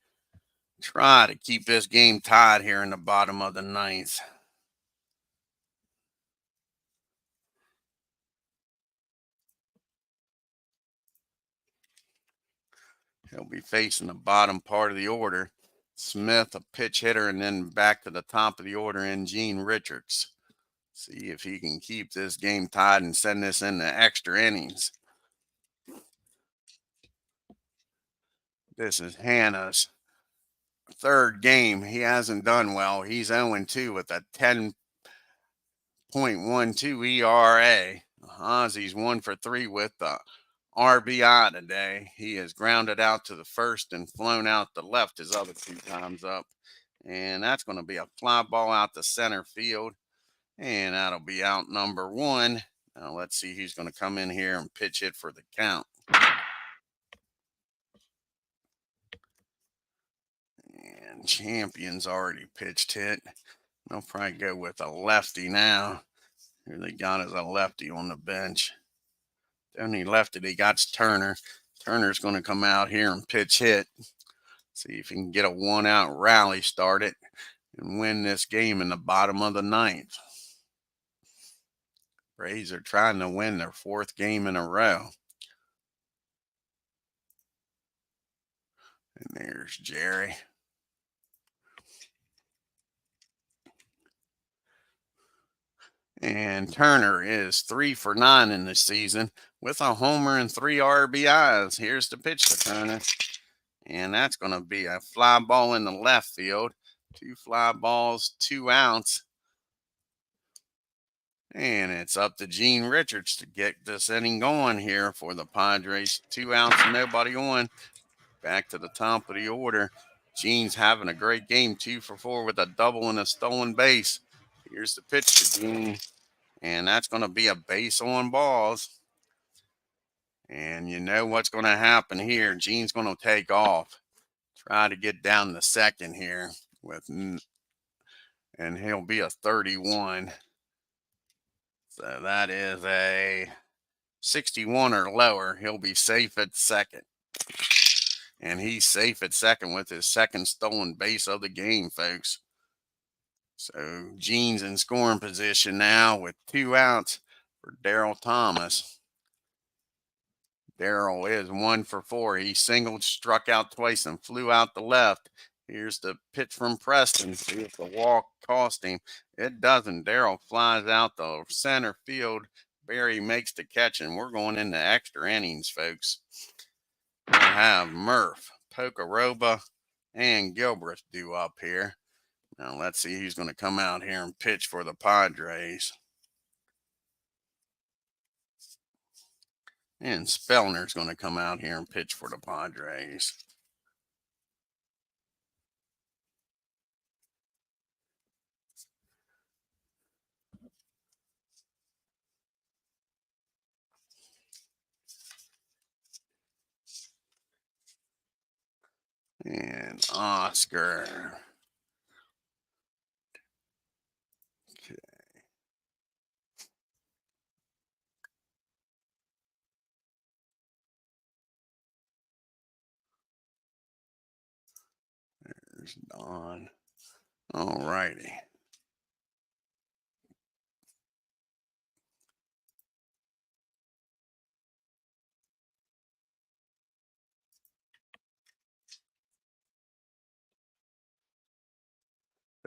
to keep this game tied here in the bottom of the ninth. He'll be facing the bottom part of the order. Smith, a pitch hitter, and then back to the top of the order in Gene Richards. See if he can keep this game tied and send this into extra innings. This is Hanna's third game. He hasn't done well. He's 0-2 with a 10.12 ERA. Ozzy's 1 for 3 with the RBI today. He has grounded out to the first and flown out the left his other 2 times up. And that's going to be a fly ball out to center field. And that'll be out number 1. Now let's see who's going to come in here and pitch it for the count. And Champion's already pitched hit. They'll probably go with a lefty now. Here they got as a lefty on the bench. The only lefty they got's Turner. Turner's going to come out here and pitch hit. See if he can get a 1-out rally started and win this game in the bottom of the ninth. Braves are trying to win their 4th game in a row. And there's Jerry. And Turner is 3 for 9 in this season with a homer and 3 RBIs. Here's the pitch to Turner. And that's going to be a fly ball in the left field. 2 fly balls, 2 outs. And it's up to Gene Richards to get this inning going here for the Padres. 2 outs, nobody on. Back to the top of the order. Gene's having a great game, 2 for 4 with a double and a stolen base. Here's the pitch to Gene. And that's going to be a base on balls. And you know what's going to happen here. Gene's going to take off. Try to get down the second here and he'll be a 31. So that is a 61 or lower. He'll be safe at second. And he's safe at second with his second stolen base of the game, folks. So Gene's in scoring position now with 2 outs for Daryl Thomas. Daryl is 1 for 4. He singled, struck out twice, and flew out the left. Here's the pitch from Preston. See if the walk cost him. It doesn't. Daryl flies out the center field. Barry makes the catch, and we're going into extra innings, folks. We'll have Murph, Pocoroba, and Gilbreth due up here. Now let's see who's going to come out here and pitch for the Padres. And Spellner's going to come out here and pitch for the Padres. And Oscar. Okay. There's Don. All righty.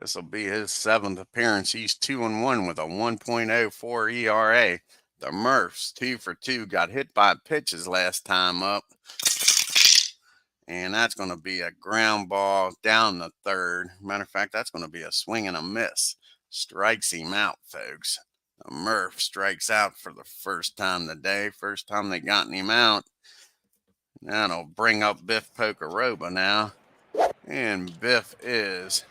This will be his seventh appearance. He's 2-1 with a 1.04 ERA. The Murphs, 2 for 2, got hit by pitches last time up. And that's going to be a ground ball down the third. Matter of fact, that's going to be a swing and a miss. Strikes him out, folks. The Murph strikes out for the first time today. First time they gotten him out. That'll bring up Biff Pocoroba now. And Biff is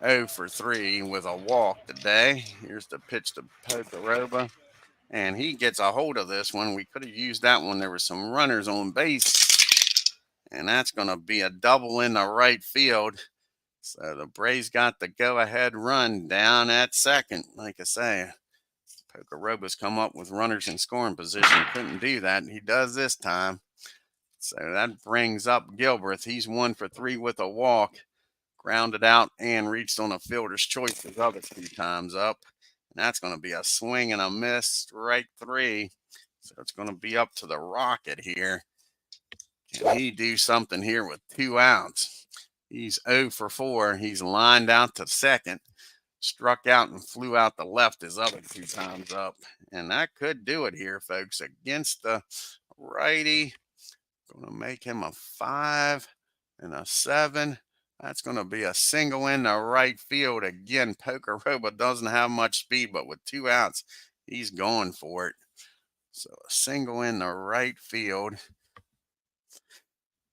0 for 3 with a walk today. Here's the pitch to Pocoroba. And he gets a hold of this one. We could have used that one. There were some runners on base. And that's going to be a double in the right field. So the Braves got the go-ahead run down at second. Like I say, Pocoroba's come up with runners in scoring position. Couldn't do that. He does this time. So that brings up Gilbreth. He's 1 for 3 with a walk. Grounded out and reached on a fielder's choice his other 2 times up. And that's going to be a swing and a miss, strike 3. So it's going to be up to the Rocket here. Can he do something here with 2 outs? He's 0 for 4. He's lined out to second. Struck out and flew out the left his other 2 times up. And that could do it here, folks, against the righty. Going to make him a 5 and a 7. That's going to be a single in the right field. Again, Pocoroba doesn't have much speed, but with 2 outs, he's going for it. So a single in the right field.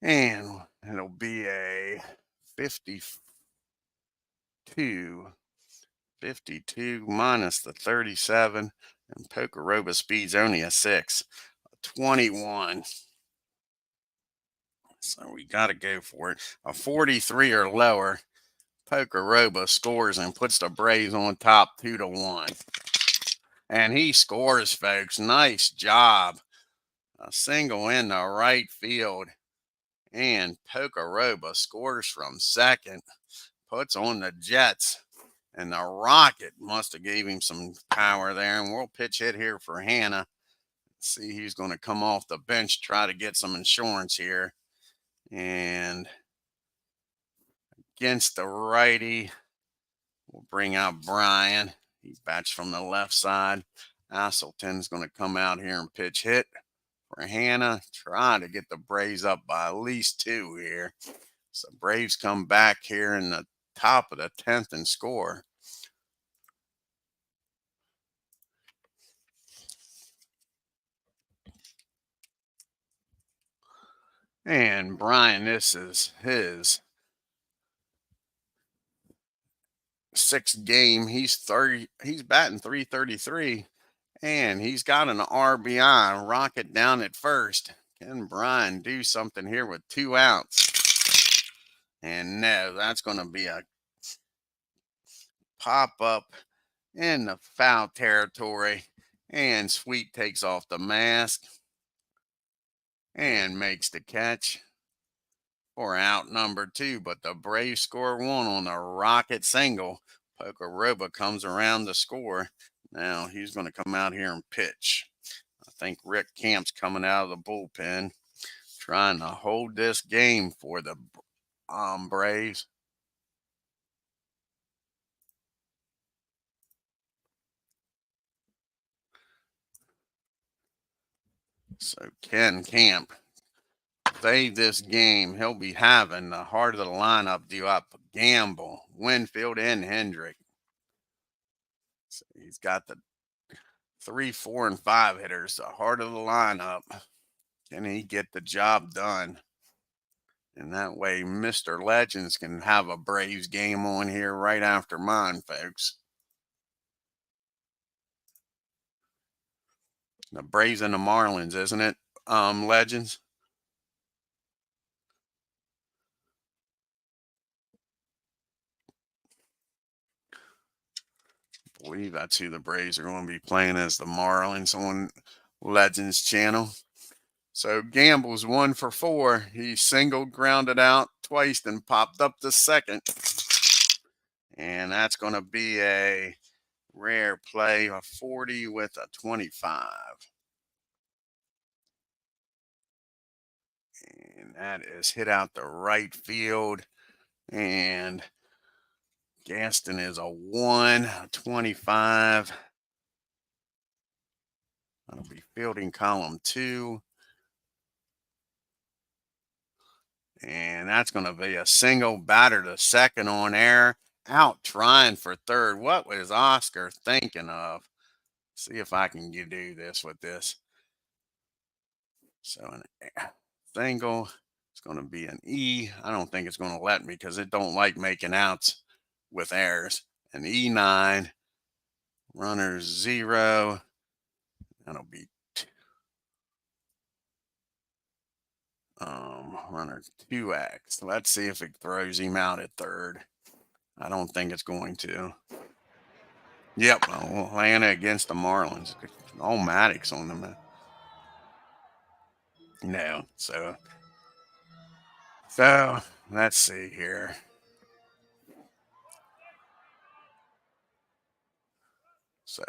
And it'll be a 52 minus the 37. And Pocoroba speed's only a 6. A 21. So we got to go for it. A 43 or lower. Pocoroba scores and puts the Braves on top 2-1. And he scores, folks. Nice job. A single in the right field. And Pocoroba scores from second. Puts on the Jets. And the Rocket must have gave him some power there. And we'll pitch hit here for Hannah. See who's going to come off the bench, try to get some insurance here. And against the righty, we'll bring out Brian. He bats from the left side. Asselton's going to come out here and pitch hit for Hannah. Try to get the Braves up by at least 2 here. So Braves come back here in the top of the 10th and score. And Brian, this is his 6th game. He's batting .333, and he's got an RBI. Rocket down at first. Can Brian do something here with 2 outs? And no, that's going to be a pop up in the foul territory. And Sweet takes off the mask and makes the catch for out number 2. But the Braves score 1 on the Rocket single. Pocoroba comes around to score. Now he's going to come out here and pitch. I think Rick Camp's coming out of the bullpen, trying to hold this game for the Braves. So Ken Camp played this game. He'll be having the heart of the lineup due up Gamble, Winfield, and Hendrick. So he's got the 3, 4, and 5 hitters, the heart of the lineup. Can he get the job done? And that way, Mr. Legends can have a Braves game on here right after mine, folks. The Braves and the Marlins, isn't it, Legends? I believe that's who the Braves are going to be playing as, the Marlins, on Legends channel. So Gamble's 1 for 4. He singled, grounded out twice, and popped up to second. And that's going to be a rare play, a 40 with a 25. And that is hit out the right field. And Gaston is a 125. That'll be fielding column 2. And that's going to be a single, batter to second on air. Out trying for third. What was Oscar thinking of? See if I can do this with this. So an single. It's going to be an E. I don't think it's going to let me because it don't like making outs with errors. An E9. Runner 0. That'll be runner 2X. Let's see if it throws him out at third. I don't think it's going to. Yep, Atlanta against the Marlins. All Maddox on them. No, so let's see here. So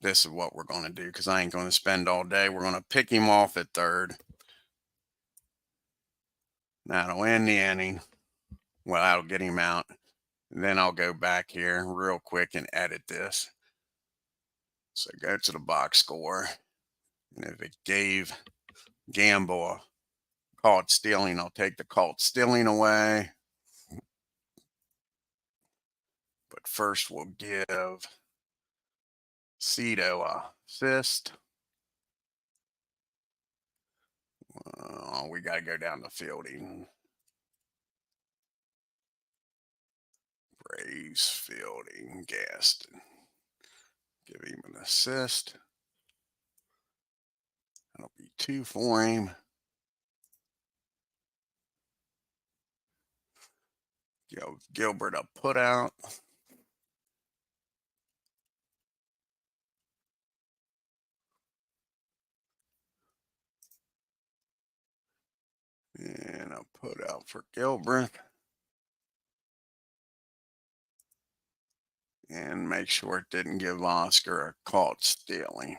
this is what we're going to do because I ain't going to spend all day. We're going to pick him off at third. That'll end the inning. Well, that'll get him out. And then I'll go back here real quick and edit this. So go to the box score. And if it gave Gamble a caught stealing, I'll take the caught stealing away. But first we'll give Cito a assist. We got to go down to fielding. Braves fielding, Gaston. Give him an assist. That'll be 2 for him. Give Gilbert a put out. And a put out for Gilbert. And make sure it didn't give Oscar a caught stealing.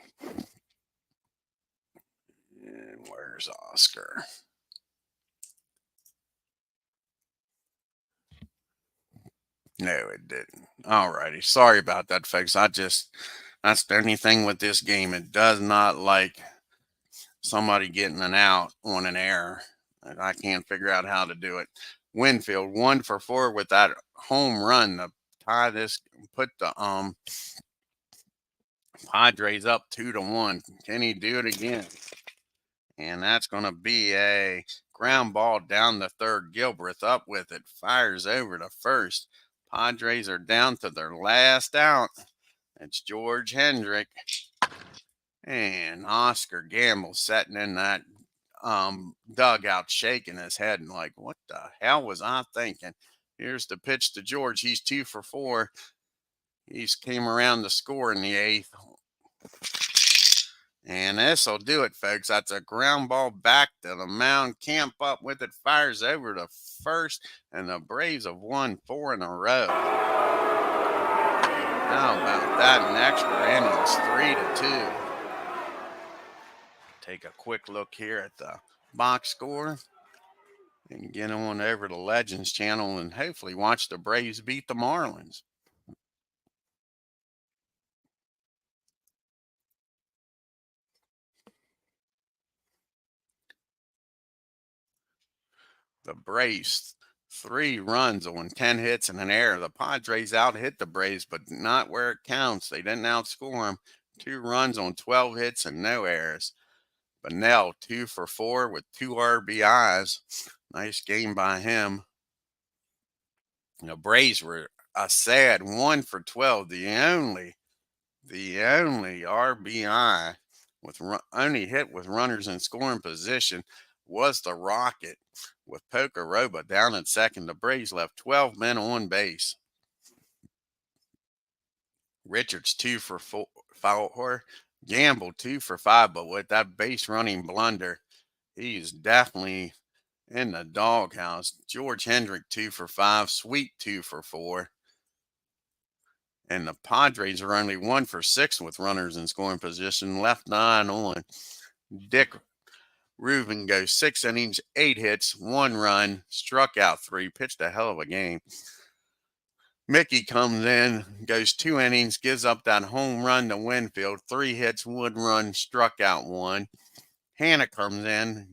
And where's Oscar? No, it didn't. All righty. Sorry about that, folks. That's the only thing with this game. It does not like somebody getting an out on an error. I can't figure out how to do it. Winfield 1 for 4 with that home run to tie this, put the Padres up 2-1. Can he do it again? And that's going to be a ground ball down the third. Gilbreth up with it. Fires over to first. Padres are down to their last out. It's George Hendrick. And Oscar Gamble sitting in that dugout shaking his head and like, what the hell was I thinking? Here's the pitch to George. He's 2 for 4. He's came around to score in the 8th. And this will do it, folks. That's a ground ball back to the mound. Camp up with it. Fires over to first. And the Braves have won 4 in a row. How about that? In extra innings, 3-2. Take a quick look here at the box score. And get on over to Legends channel and hopefully watch the Braves beat the Marlins. The Braves, 3 runs on 10 hits and an error. The Padres out hit the Braves, but not where it counts. They didn't outscore them. 2 runs on 12 hits and no errors. Bunnell 2 for 4 with 2 RBIs. Nice game by him. The Braves were a sad 1 for 12. The only RBI with only hit with runners in scoring position was the Rocket with Pocoroba down at second. The Braves left 12 men on base. Richards 2 for 4. Gamble 2 for 5, but with that base running blunder, he's definitely in the doghouse. George Hendrick 2 for 5. Sweet 2 for 4. And the Padres are only 1 for 6 with runners in scoring position. Left 9 on. Dick Reuben goes 6 innings, 8 hits, 1 run, struck out 3, pitched a hell of a game. Mickey comes in, goes 2 innings, gives up that home run to Winfield, 3 hits, 1 run, struck out 1. Hannah comes in,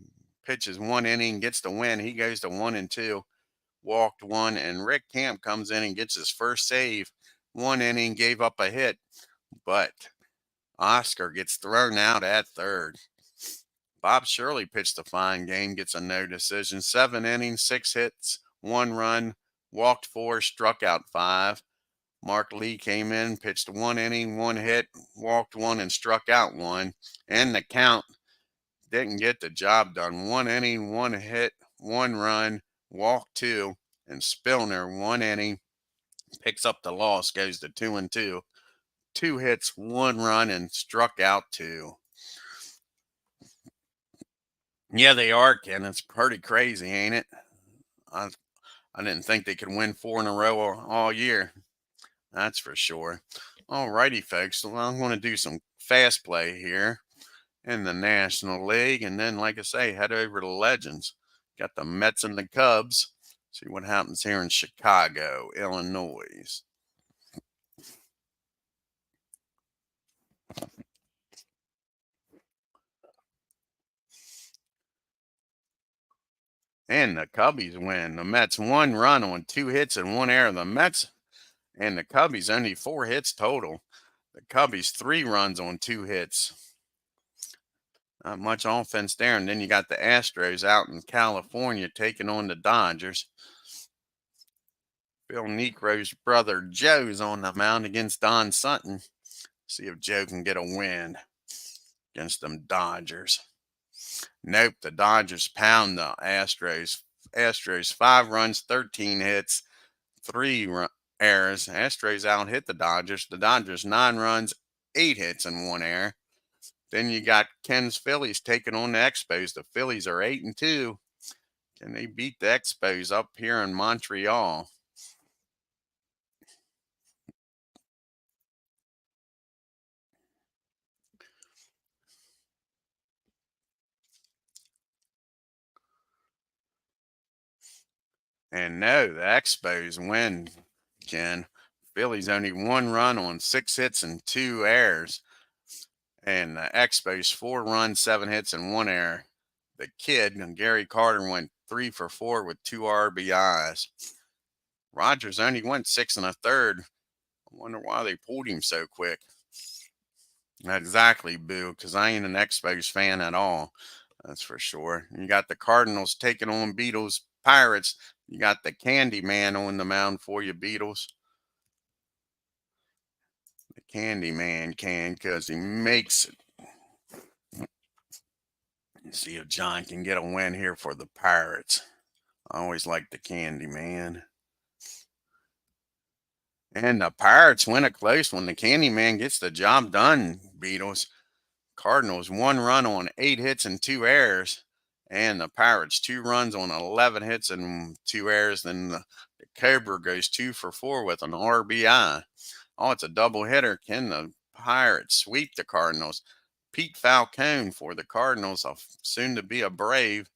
pitches 1 inning, gets the win. He goes to 1-2, walked 1. And Rick Camp comes in and gets his first save. 1 inning, gave up a hit, but Oscar gets thrown out at third. Bob Shirley pitched a fine game, gets a no decision. 7 innings, 6 hits, 1 run, walked 4, struck out 5. Mark Lee came in, pitched 1 inning, 1 hit, walked 1, and struck out 1. And the count didn't get the job done. 1 inning, 1 hit, 1 run, walked 2, and Spillner 1 inning picks up the loss, goes to 2-2. 2 hits, 1 run, and struck out 2. Yeah, they are, Ken. It's pretty crazy, ain't it? I, I didn't think they could win 4 in a row all year. That's for sure. All righty, folks. So I'm going to do some fast play here in the National League. And then, like I say, head over to Legends. Got the Mets and the Cubs. See what happens here in Chicago, Illinois. And the Cubbies win. The Mets 1 run on 2 hits and 1 error. The Mets and the Cubbies only 4 hits total. The Cubbies 3 runs on 2 hits. Not much offense there. And then you got the Astros out in California taking on the Dodgers. Bill Necro's brother Joe's on the mound against Don Sutton. See if Joe can get a win against them Dodgers. Nope, the Dodgers pound the Astros. Astros 5 runs, 13 hits, 3 errors. Astros out hit the Dodgers. The Dodgers 9 runs, 8 hits, and 1 error. Then you got Ken's Phillies taking on the Expos. The Phillies are 8-2. Can they beat the Expos up here in Montreal? And no, the Expos win, Ken. Phillies only 1 run on 6 hits and 2 errors. And the Expos 4 runs, 7 hits, and 1 error. The kid, Gary Carter, went 3 for 4 with 2 RBIs. Rogers only went 6 1/3. I wonder why they pulled him so quick. Exactly, Boo, because I ain't an Expos fan at all. That's for sure. You got the Cardinals taking on Beatles Pirates. You got the Candy Man on the mound for you, Beatles. The Candy Man can, because he makes it. Let's see if John can get a win here for the Pirates. I always like the Candy Man. And the Pirates win a close one. The Candy Man gets the job done, Beatles. Cardinals 1 run on 8 hits and 2 errors. And the Pirates 2 runs on 11 hits and 2 errors. Then the Cobra goes 2 for 4 with an RBI. Oh, it's a doubleheader. Can the Pirates sweep the Cardinals? Pete Falcone for the Cardinals, soon to be a Brave.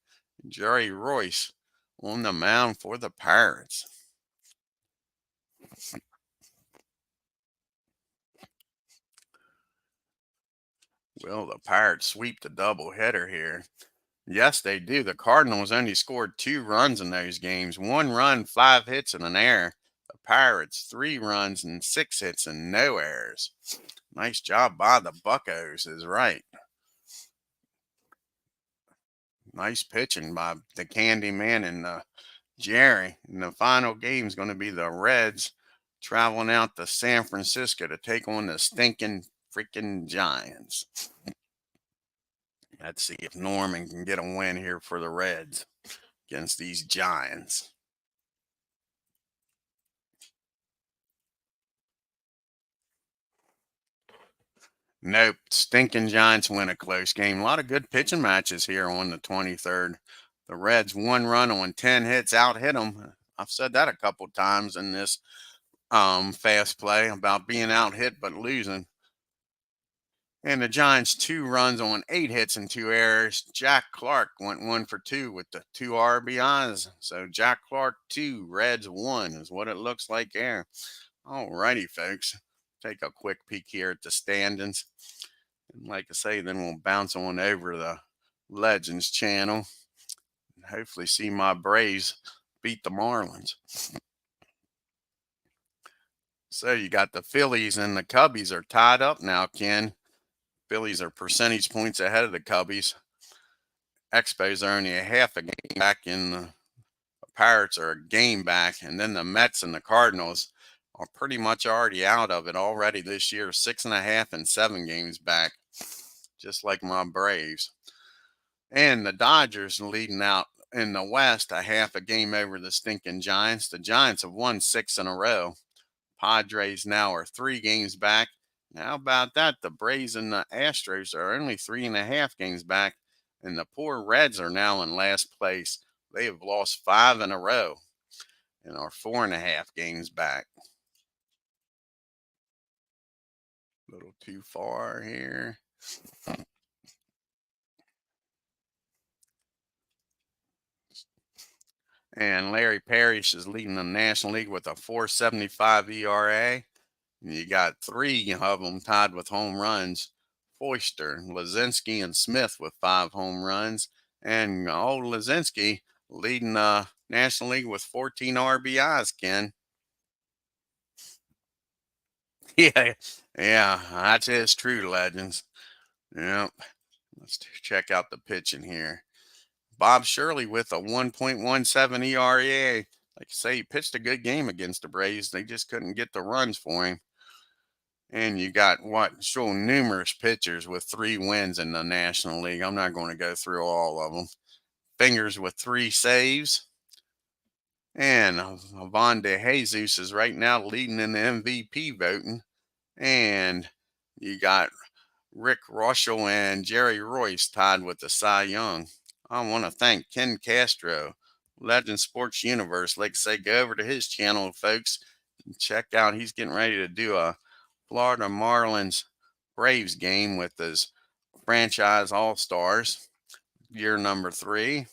Jerry Royce on the mound for the Pirates. Will the Pirates sweep the doubleheader here? Yes, they do. The Cardinals only scored 2 runs in those games. 1 run, 5 hits, and an error. The Pirates 3 runs and 6 hits and no errors. Nice job by the Buccos is right. Nice pitching by the Candy Man and Jerry. And the final game is going to be the Reds traveling out to San Francisco to take on the stinking freaking Giants. Let's see if Norman can get a win here for the Reds against these Giants. Nope. Stinking Giants win a close game. A lot of good pitching matches here on the 23rd. The Reds 1 run on 10 hits, out hit them. I've said that a couple times in this fast play about being out hit but losing. And the Giants 2 runs on 8 hits and 2 errors. Jack Clark went 1 for 2 with the 2 RBIs. So Jack Clark 2, Reds 1 is what it looks like there. All righty, folks. Take a quick peek here at the standings. And like I say, then we'll bounce on over the Legends channel. And hopefully see my Braves beat the Marlins. So you got the Phillies and the Cubbies are tied up now, Ken. Phillies are percentage points ahead of the Cubbies. Expos are only a half a game back, and the Pirates are a game back. And then the Mets and the Cardinals are pretty much already out of it already this year, 6.5 and 7 games back, just like my Braves. And the Dodgers leading out in the West, a half a game over the stinking Giants. The Giants have won 6 in a row. Padres now are 3 games back. How about that? The Braves and the Astros are only 3.5 games back, and the poor Reds are now in last place. They have lost 5 in a row and are 4.5 games back. A little too far here. And Larry Parrish is leading the National League with a 4.75 ERA. And you got 3 of them tied with home runs. Foyster, Lazinski, and Smith with 5 home runs. And old Lazinski leading the National League with 14 RBIs, Ken. Yeah, that is true, Legends. Yep. Let's check out the pitching here. Bob Shirley with a 1.17 ERA. Like I say, he pitched a good game against the Braves. They just couldn't get the runs for him. And you got showing numerous pitchers with 3 wins in the National League. I'm not going to go through all of them. Fingers with 3 saves. And Ivan De Jesus is right now leading in the MVP voting. And you got Rick Russell and Jerry Royce tied with the Cy Young. I want to thank Ken Castro, Legend Sports Universe. Like I say, go over to his channel, folks, and check out. He's getting ready to do a Florida Marlins Braves game with his franchise All-Stars, year number 3.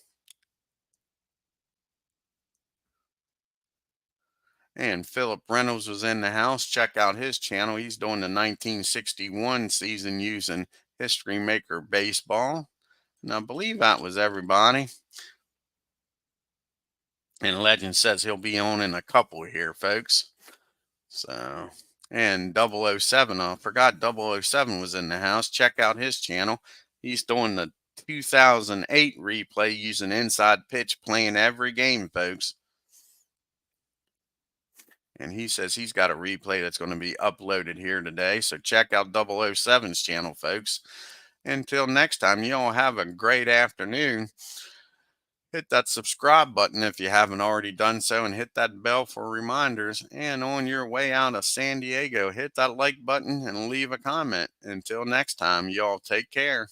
And Philip Reynolds was in the house. Check out his channel. He's doing the 1961 season using History Maker Baseball. And I believe that was everybody. And Legend says he'll be on in a couple here, folks. So, and 007, I forgot 007 was in the house. Check out his channel. He's doing the 2008 replay using Inside Pitch, playing every game, folks. And he says he's got a replay that's going to be uploaded here today. So check out 007's channel, folks. Until next time, you all have a great afternoon. Hit that subscribe button if you haven't already done so, and hit that bell for reminders. And on your way out of San Diego, hit that like button and leave a comment. Until next time, y'all take care.